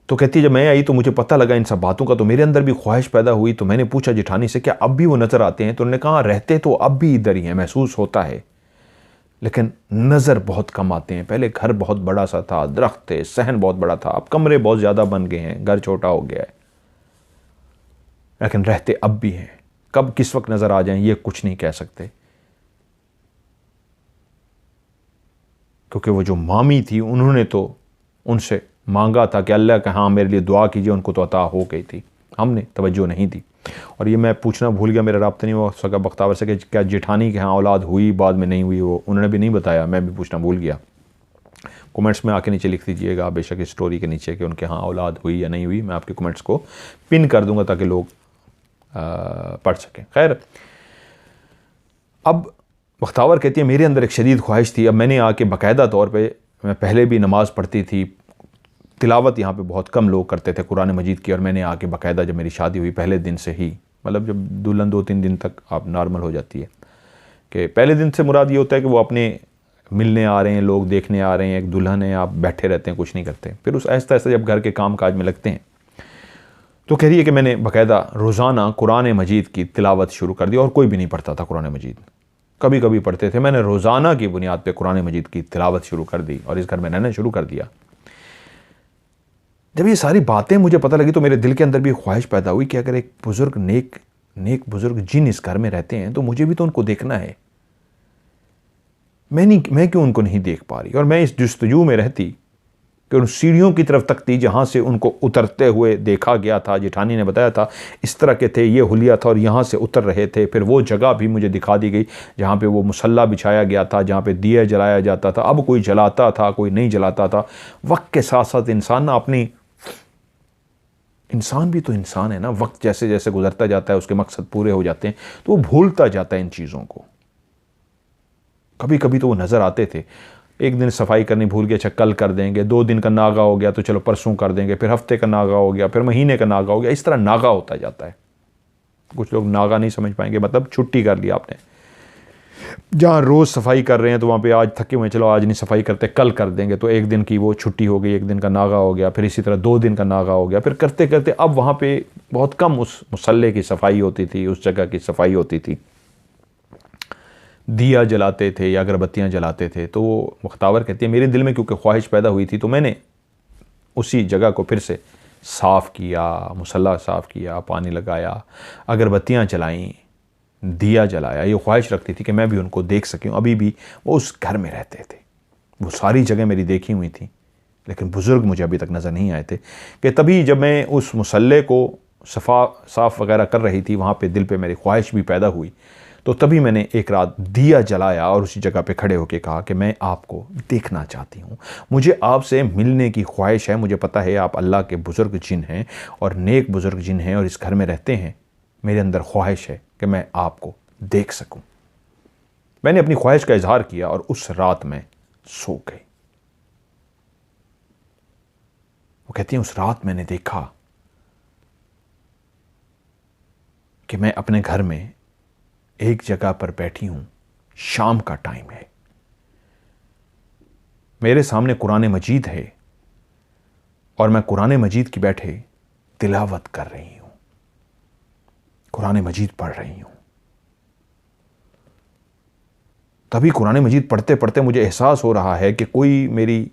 तो कहती है जब मैं आई तो मुझे पता लगा इन सब बातों का, तो मेरे अंदर भी ख्वाहिश पैदा हुई। तो मैंने पूछा जिठानी से क्या अब भी वो नज़र आते हैं? तो उन्होंने कहा रहते तो अब भी इधर ही हैं, महसूस होता है, लेकिन नज़र बहुत कम आते हैं। पहले घर बहुत बड़ा सा था, दरख्त थे, सहन बहुत बड़ा था, अब कमरे बहुत ज़्यादा बन गए हैं, घर छोटा हो गया है, लेकिन रहते अब भी हैं। कब किस वक्त नज़र आ जाएं ये कुछ नहीं कह सकते, क्योंकि वो जो मामी थी उन्होंने तो उनसे मांगा था कि अल्लाह के हाँ मेरे लिए दुआ कीजिए, उनको तो अता हो गई थी, हमने तवज्जो नहीं दी। और ये मैं पूछना भूल गया, मेरा राब्ता नहीं हुआ सका बख्तावर से कि क्या जेठानी के यहाँ औलाद हुई बाद में नहीं हुई, वो उन्होंने भी नहीं बताया, मैं भी पूछना भूल गया। कमेंट्स में आके नीचे लिख दीजिएगा बेशक इस स्टोरी के नीचे कि उनके यहाँ औलाद हुई या नहीं हुई, मैं आपके कमेंट्स को पिन कर दूंगा ताकि लोग पढ़ सकें। खैर, अब बख्तावर कहती है मेरे अंदर एक शदीद ख्वाहिश थी। अब मैंने आके बाकायदा तौर पे, मैं पहले भी नमाज़ पढ़ती थी, तिलावत यहाँ पे बहुत कम लोग करते थे कुरान मजीद की, और मैंने आके बाकायदा जब मेरी शादी हुई पहले दिन से ही, मतलब जब दुल्हन 2-3 दिन तक आप नॉर्मल हो जाती है, कि पहले दिन से मुराद ये होता है कि वो अपने मिलने आ रहे हैं, लोग देखने आ रहे हैं, एक दुल्हन है, आप बैठे रहते हैं, कुछ नहीं करते। फिर उस आहिस्ता आहिस्ता जब घर के काम काज में लगते हैं, तो कह रही है कि मैंने बाकायदा रोज़ाना कुरान मजीद की तिलावत शुरू कर दी। और कोई भी नहीं पढ़ता था कुरान मजीद, कभी कभी पढ़ते थे, मैंने रोज़ाना की बुनियाद पे कुरान मजीद की तिलावत शुरू कर दी और इस घर में रहना शुरू कर दिया। जब ये सारी बातें मुझे पता लगी तो मेरे दिल के अंदर भी ख्वाहिश पैदा हुई कि अगर एक बुज़ुर्ग नेक बुज़ुर्ग जिन इस घर में रहते हैं तो मुझे भी तो उनको देखना है। मैं क्यों उनको नहीं देख पा रही? और मैं इस जुस्तजू में रहती कि उन सीढ़ियों की तरफ तकती जहाँ से उनको उतरते हुए देखा गया था। जेठानी ने बताया था इस तरह के थे, ये हुलिया था और यहाँ से उतर रहे थे। फिर वो जगह भी मुझे दिखा दी गई जहाँ पे वो मुसल्ला बिछाया गया था, जहाँ पे दिया जलाया जाता था। अब कोई जलाता था, कोई नहीं जलाता था। वक्त के साथ साथ इंसान ना इंसान भी तो इंसान है ना, वक्त जैसे जैसे गुजरता जाता है उसके मकसद पूरे हो जाते हैं तो वो भूलता जाता है इन चीज़ों को। कभी कभी तो वो नज़र आते थे, एक दिन सफाई करनी भूल गए, अच्छा कल कर देंगे, 2 दिन का नागा हो गया तो चलो परसों कर देंगे, फिर हफ्ते का नागा हो गया, फिर महीने का नागा हो गया, इस तरह नागा होता जाता है। कुछ लोग नागा नहीं समझ पाएंगे, मतलब छुट्टी कर लिया आपने, जहाँ रोज़ सफाई कर रहे हैं तो वहाँ पे आज थके हुए, चलो आज नहीं सफाई करते कल कर देंगे, तो 1 दिन की वो छुट्टी हो गई, 1 दिन का नागा हो गया, फिर इसी तरह 2 दिन का नागा हो गया, फिर करते करते अब वहाँ पे बहुत कम उस मुसल्ले की सफाई होती थी, उस जगह की सफाई होती थी। दिया जलाते थे या अगरबत्तियाँ जलाते थे। तो वो मुख्तावर कहती है मेरे दिल में क्योंकि ख्वाहिश पैदा हुई थी तो मैंने उसी जगह को फिर से साफ़ किया, मुसल्ला साफ़ किया, पानी लगाया, अगरबत्तियाँ जलाईं, दिया जलाया। ये ख्वाहिश रखती थी कि मैं भी उनको देख सकूं। अभी भी वो उस घर में रहते थे, वो सारी जगह मेरी देखी हुई थी, लेकिन बुज़ुर्ग मुझे अभी तक नज़र नहीं आए थे। कि तभी जब मैं उस मुसल्ले को साफ़ वगैरह कर रही थी, वहाँ पे दिल पे मेरी ख्वाहिश भी पैदा हुई। तो तभी मैंने एक रात दिया जलाया और उसी जगह पे खड़े होकर कहा कि मैं आपको देखना चाहती हूँ, मुझे आपसे मिलने की ख्वाहिश है। मुझे पता है आप अल्लाह के बुज़ुर्ग जिन हैं और नेक बुज़ुर्ग जिन हैं और इस घर में रहते हैं। मेरे अंदर ख्वाहिश है कि मैं आपको देख सकूं। मैंने अपनी ख्वाहिश का इजहार किया और उस रात में सो गई। वो कहती हैं उस रात मैंने देखा कि मैं अपने घर में एक जगह पर बैठी हूं, शाम का टाइम है, मेरे सामने कुरान मजीद है और मैं कुरान मजीद की बैठे तिलावत कर रही हूं। कुरान मजीद पढ़ रही हूँ। तभी कुरान मजीद पढ़ते पढ़ते मुझे एहसास हो रहा है कि कोई मेरी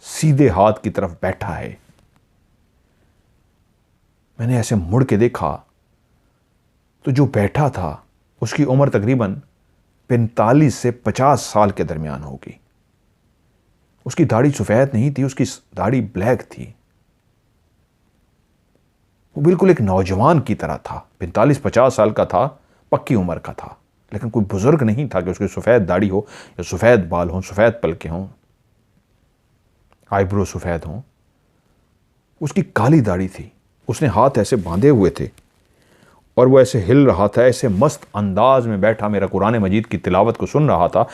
सीधे हाथ की तरफ बैठा है। मैंने ऐसे मुड़ के देखा तो जो बैठा था उसकी उम्र तकरीबन 45 से 50 साल के दरमियान होगी। उसकी दाढ़ी सफ़ेद नहीं थी, उसकी दाढ़ी ब्लैक थी। वो बिल्कुल एक नौजवान की तरह था। 45-50 साल का था, पक्की उम्र का था, लेकिन कोई बुजुर्ग नहीं था कि उसकी सफ़ेद दाढ़ी हो या सफ़ेद बाल हों, सफ़ेद पलके हों, आईब्रो सफ़ेद हों। उसकी काली दाढ़ी थी। उसने हाथ ऐसे बांधे हुए थे और वो ऐसे हिल रहा था, ऐसे मस्त अंदाज में बैठा मेरा कुरान मजीद की तिलावत को सुन रहा था,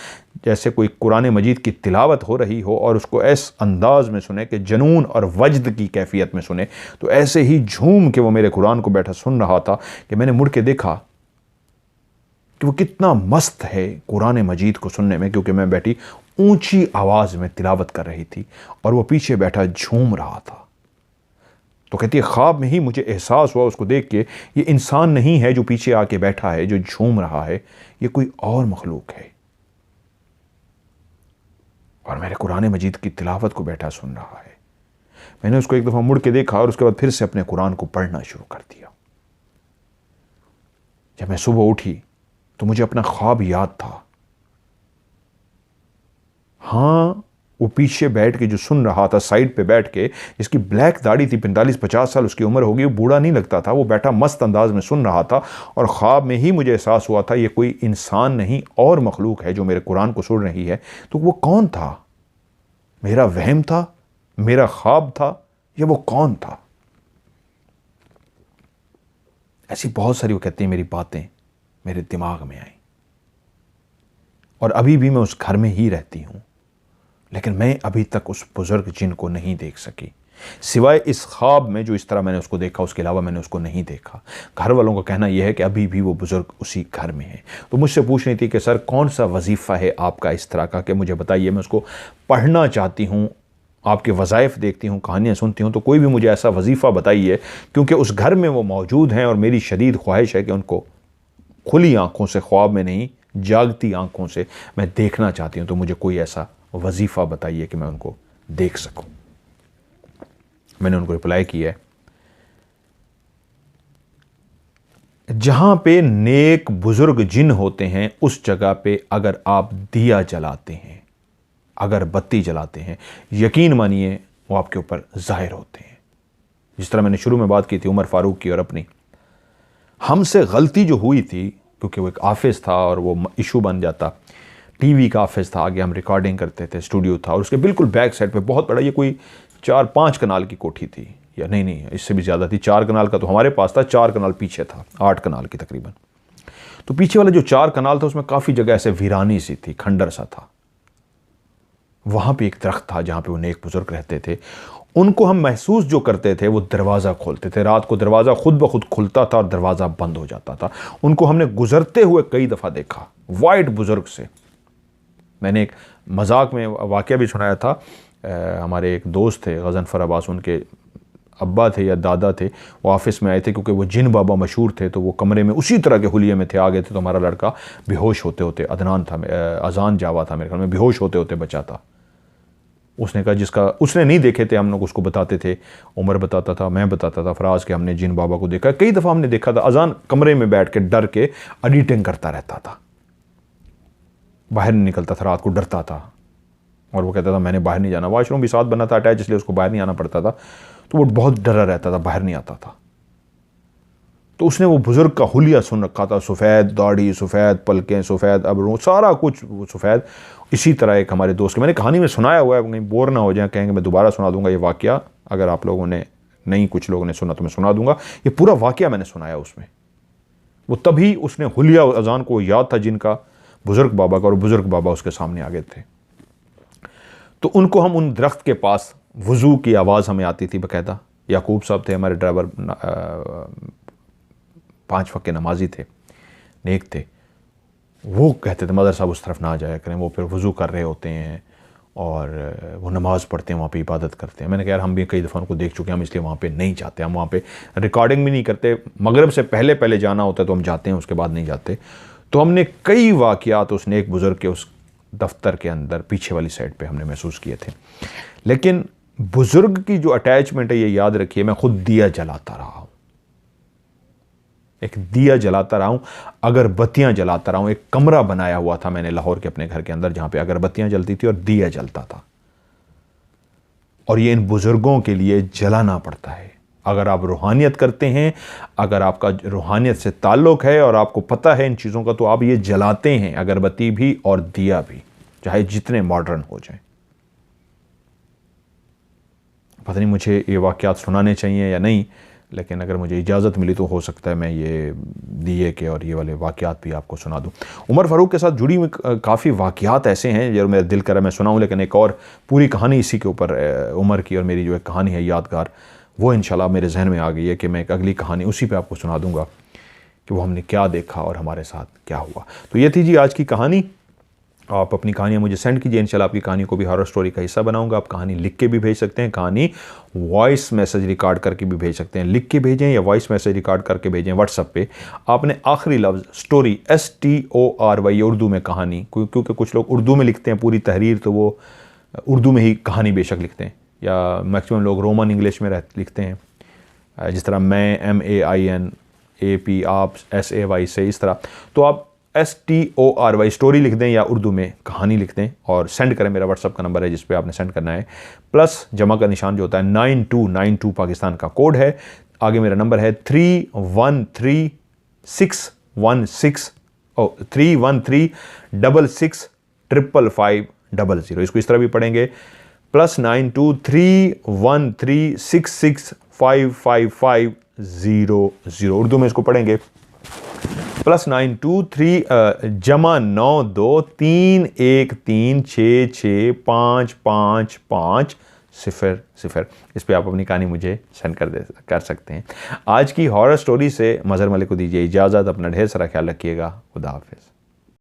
जैसे कोई कुरान मजीद की तिलावत हो रही हो और उसको ऐसे अंदाज में सुने कि जनून और वजद की कैफियत में सुने। तो ऐसे ही झूम के वो मेरे कुरान को बैठा सुन रहा था कि मैंने मुड़ के देखा कि वो कितना मस्त है कुरान मजीद को सुनने में, क्योंकि मैं बैठी ऊंची आवाज़ में तिलावत कर रही थी और वो पीछे बैठा झूम रहा था। तो कहती है ख्वाब में ही मुझे एहसास हुआ उसको देख के, ये इंसान नहीं है जो पीछे आके बैठा है, जो झूम रहा है, ये कोई और मखलूक है और मेरे कुरान मजीद की तिलावत को बैठा सुन रहा है। मैंने उसको एक दफ़ा मुड़ के देखा और उसके बाद फिर से अपने कुरान को पढ़ना शुरू कर दिया। जब मैं सुबह उठी तो मुझे अपना ख्वाब याद था। हाँ, वो पीछे बैठ के जो सुन रहा था, साइड पे बैठ के, जिसकी ब्लैक दाढ़ी थी, 45-50 साल उसकी उम्र होगी, वो बूढ़ा नहीं लगता था, वो बैठा मस्त अंदाज में सुन रहा था। और ख्वाब में ही मुझे एहसास हुआ था ये कोई इंसान नहीं और मखलूक है जो मेरे कुरान को सुन रही है। तो वो कौन था? मेरा वहम था, मेरा ख्वाब था, या वो कौन था? ऐसी बहुत सारी, वो कहती है, मेरी बातें मेरे दिमाग में आई और अभी भी मैं उस घर में ही रहती हूँ, लेकिन मैं अभी तक उस बुजुर्ग जिन को नहीं देख सकी। सिवाय इस ख्वाब में जो इस तरह मैंने उसको देखा, उसके अलावा मैंने उसको नहीं देखा। घर वालों का कहना यह है कि अभी भी वो बुजुर्ग उसी घर में है। तो मुझसे पूछ रही थी कि सर कौन सा वजीफ़ा है आपका इस तरह का कि मुझे बताइए, मैं उसको पढ़ना चाहती हूँ, आपके वज़ाइफ देखती हूँ, कहानियाँ सुनती हूँ, तो कोई भी मुझे ऐसा वजीफ़ा बताइए, क्योंकि उस घर में वो मौजूद हैं और मेरी शदीद ख्वाहिश है कि उनको खुली आँखों से, ख्वाब में नहीं, जागती आँखों से मैं देखना चाहती हूँ। तो मुझे कोई ऐसा वजीफ़ा बताइए कि मैं उनको देख सकूं। मैंने उनको रिप्लाई किया है, जहां पे नेक बुजुर्ग जिन होते हैं उस जगह पे अगर आप दिया जलाते हैं, अगर बत्ती जलाते हैं, यकीन मानिए वो आपके ऊपर जाहिर होते हैं। जिस तरह मैंने शुरू में बात की थी उमर फारूक की और अपनी, हमसे गलती जो हुई थी, क्योंकि वो एक ऑफिस था और वो इशू बन जाता, टीवी का ऑफिस था, आगे हम रिकॉर्डिंग करते थे, स्टूडियो था और उसके बिल्कुल बैक साइड पे बहुत बड़ा, ये कोई 4-5 कनाल की कोठी थी, या नहीं इससे भी ज़्यादा थी। 4 कनाल का तो हमारे पास था, 4 कनाल पीछे था, 8 कनाल की तकरीबन। तो पीछे वाला जो 4 कनाल था उसमें काफ़ी जगह ऐसे वीरानी सी थी, खंडर सा था। वहाँ पे एक दरख्त था जहाँ पे वो नेक बुजुर्ग रहते थे। उनको हम महसूस जो करते थे, वो दरवाज़ा खोलते थे, रात को दरवाज़ा खुद ब खुद खुलता था और दरवाज़ा बंद हो जाता था। उनको हमने गुजरते हुए कई दफ़ा देखा, वाइट बुजुर्ग से। मैंने एक मजाक में वाक़या भी सुनाया था, हमारे एक दोस्त थे गज़नफ़र अब्बास, उनके अब्बा थे या दादा थे, वो ऑफिस में आए थे, क्योंकि वो जिन बाबा मशहूर थे, तो वो कमरे में उसी तरह के हुलिये में थे। आ गए थे तो हमारा लड़का बेहोश होते होते, अदनान था, अजान जावा था मेरे ख्याल में, बेहोश होते होते बचा था। उसने कहा, जिसका उसने नहीं देखे थे, हम लोग उसको बताते थे, उमर बताता था, मैं बताता था, फराज के हमने जिन बाबा को देखा। कई दफ़ा हमने देखा था, अजान कमरे में बैठ के डर के एडिटिंग करता रहता था, बाहर नहीं निकलता था, रात को डरता था और वो कहता था मैंने बाहर नहीं जाना। वॉशरूम भी साथ बना था अटैच, इसलिए उसको बाहर नहीं आना पड़ता था, तो वो बहुत डरा रहता था, बाहर नहीं आता था। तो उसने वो बुज़ुर्ग का हुलिया सुन रखा था, सफ़ेद दाढ़ी, सफ़ेद पलकें, सफ़ेद अबरू, सारा कुछ सफ़ेद। इसी तरह एक हमारे दोस्त की मैंने कहानी में सुनाया हुआ है, कहीं बोर ना हो जाए, कहेंगे मैं दोबारा सुना दूंगा ये वाक़या, अगर आप लोगों ने नहीं, कुछ लोगों ने सुना तो मैं सुना दूंगा। ये पूरा वाक़या मैंने सुनाया उसमें। वो तभी उसने हुलिया अजान को याद था जिनका, बुज़ुर्ग बाबा का, और बुज़ुर्ग बाबा उसके सामने आ गए थे। तो उनको हम उन दरख्त के पास, वज़ू की आवाज़ हमें आती थी बाकायदा। याकूब साहब थे हमारे ड्राइवर, 5 वक्त के नमाजी थे, नेक थे। वो कहते थे मदर साहब उस तरफ ना जाया करें, वो फिर वज़ू कर रहे होते हैं और वो नमाज़ पढ़ते हैं, वहाँ पे इबादत करते हैं। मैंने कहा यार हम भी कई दफ़ा उनको देख चुके हैं, हम इसलिए वहाँ पे नहीं जाते, हम वहाँ पे रिकॉर्डिंग भी नहीं करते। मगरिब से पहले पहले जाना होता है तो हम जाते हैं, उसके बाद नहीं जाते। तो हमने कई वाक़यात उस नेक बुज़ुर्ग के उस दफ्तर के अंदर पीछे वाली साइड पे हमने महसूस किए थे। लेकिन बुज़ुर्ग की जो अटैचमेंट है, ये याद रखिए, मैं खुद दिया जलाता रहा हूँ, एक दिया जलाता रहा हूँ, अगरबत्तियाँ जलाता रहा हूँ। एक कमरा बनाया हुआ था मैंने लाहौर के अपने घर के अंदर, जहाँ पे अगरबत्तियाँ जलती थी और दिया जलता था। और ये इन बुज़ुर्गों के लिए जलाना पड़ता है। अगर आप रूहानियत करते हैं, अगर आपका रूहानियत से ताल्लुक़ है और आपको पता है इन चीज़ों का, तो आप ये जलाते हैं, अगरबत्ती भी और दिया भी, चाहे जितने मॉडर्न हो जाएं। पता नहीं मुझे ये वाक़यात सुनाने चाहिए या नहीं, लेकिन अगर मुझे इजाज़त मिली तो हो सकता है मैं ये दिए के और ये वाले वाक़यात भी आपको सुना दूँ। उमर फ़ारूक के साथ जुड़ी हुई काफ़ी वाक़यात ऐसे हैं जो मेरा दिल करा मैं सुनाऊँ, लेकिन एक और पूरी कहानी इसी के ऊपर, उमर की और मेरी जो एक कहानी है यादगार, वो इंशाल्लाह मेरे जहन में आ गई है कि मैं एक अगली कहानी उसी पे आपको सुना दूंगा कि वो हमने क्या देखा और हमारे साथ क्या हुआ। तो ये थी जी आज की कहानी। आप अपनी कहानियाँ मुझे सेंड कीजिए, इंशाल्लाह आपकी कहानी को भी हॉरर स्टोरी का हिस्सा बनाऊंगा। आप कहानी लिख के भी भेज सकते हैं, कहानी वॉइस मैसेज रिकॉर्ड करके भी भेज सकते हैं। लिख के भेजें या वॉइस मैसेज रिकॉर्ड करके भेजें व्हाट्सएप पे। आपने आखिरी लफ्ज़ स्टोरी STORY उर्दू में कहानी, क्योंकि कुछ लोग उर्दू में लिखते हैं पूरी तहरीर, तो वो उर्दू में ही कहानी बेशक लिखते हैं, या मैक्सिमम लोग रोमन इंग्लिश में लिखते हैं, जिस तरह मैं MAIN AP आप SAY से, इस तरह। तो आप STORY स्टोरी लिख दें या उर्दू में कहानी लिख दें और सेंड करें। मेरा व्हाट्सअप का नंबर है जिस पे आपने सेंड करना है, प्लस जमा का निशान जो होता है 9292 पाकिस्तान का कोड है। आगे मेरा नंबर है 313655500। इसको इस तरह भी पढ़ेंगे, +9231365550। उर्दू में इसको पढ़ेंगे +923 जमा 923136655500। इस पे आप अपनी कहानी मुझे सेंड कर सकते हैं। आज की हॉरर स्टोरी से मज़हर मलिक को दीजिए इजाज़त। अपना ढेर सारा ख्याल रखिएगा। खुदा हाफिज़।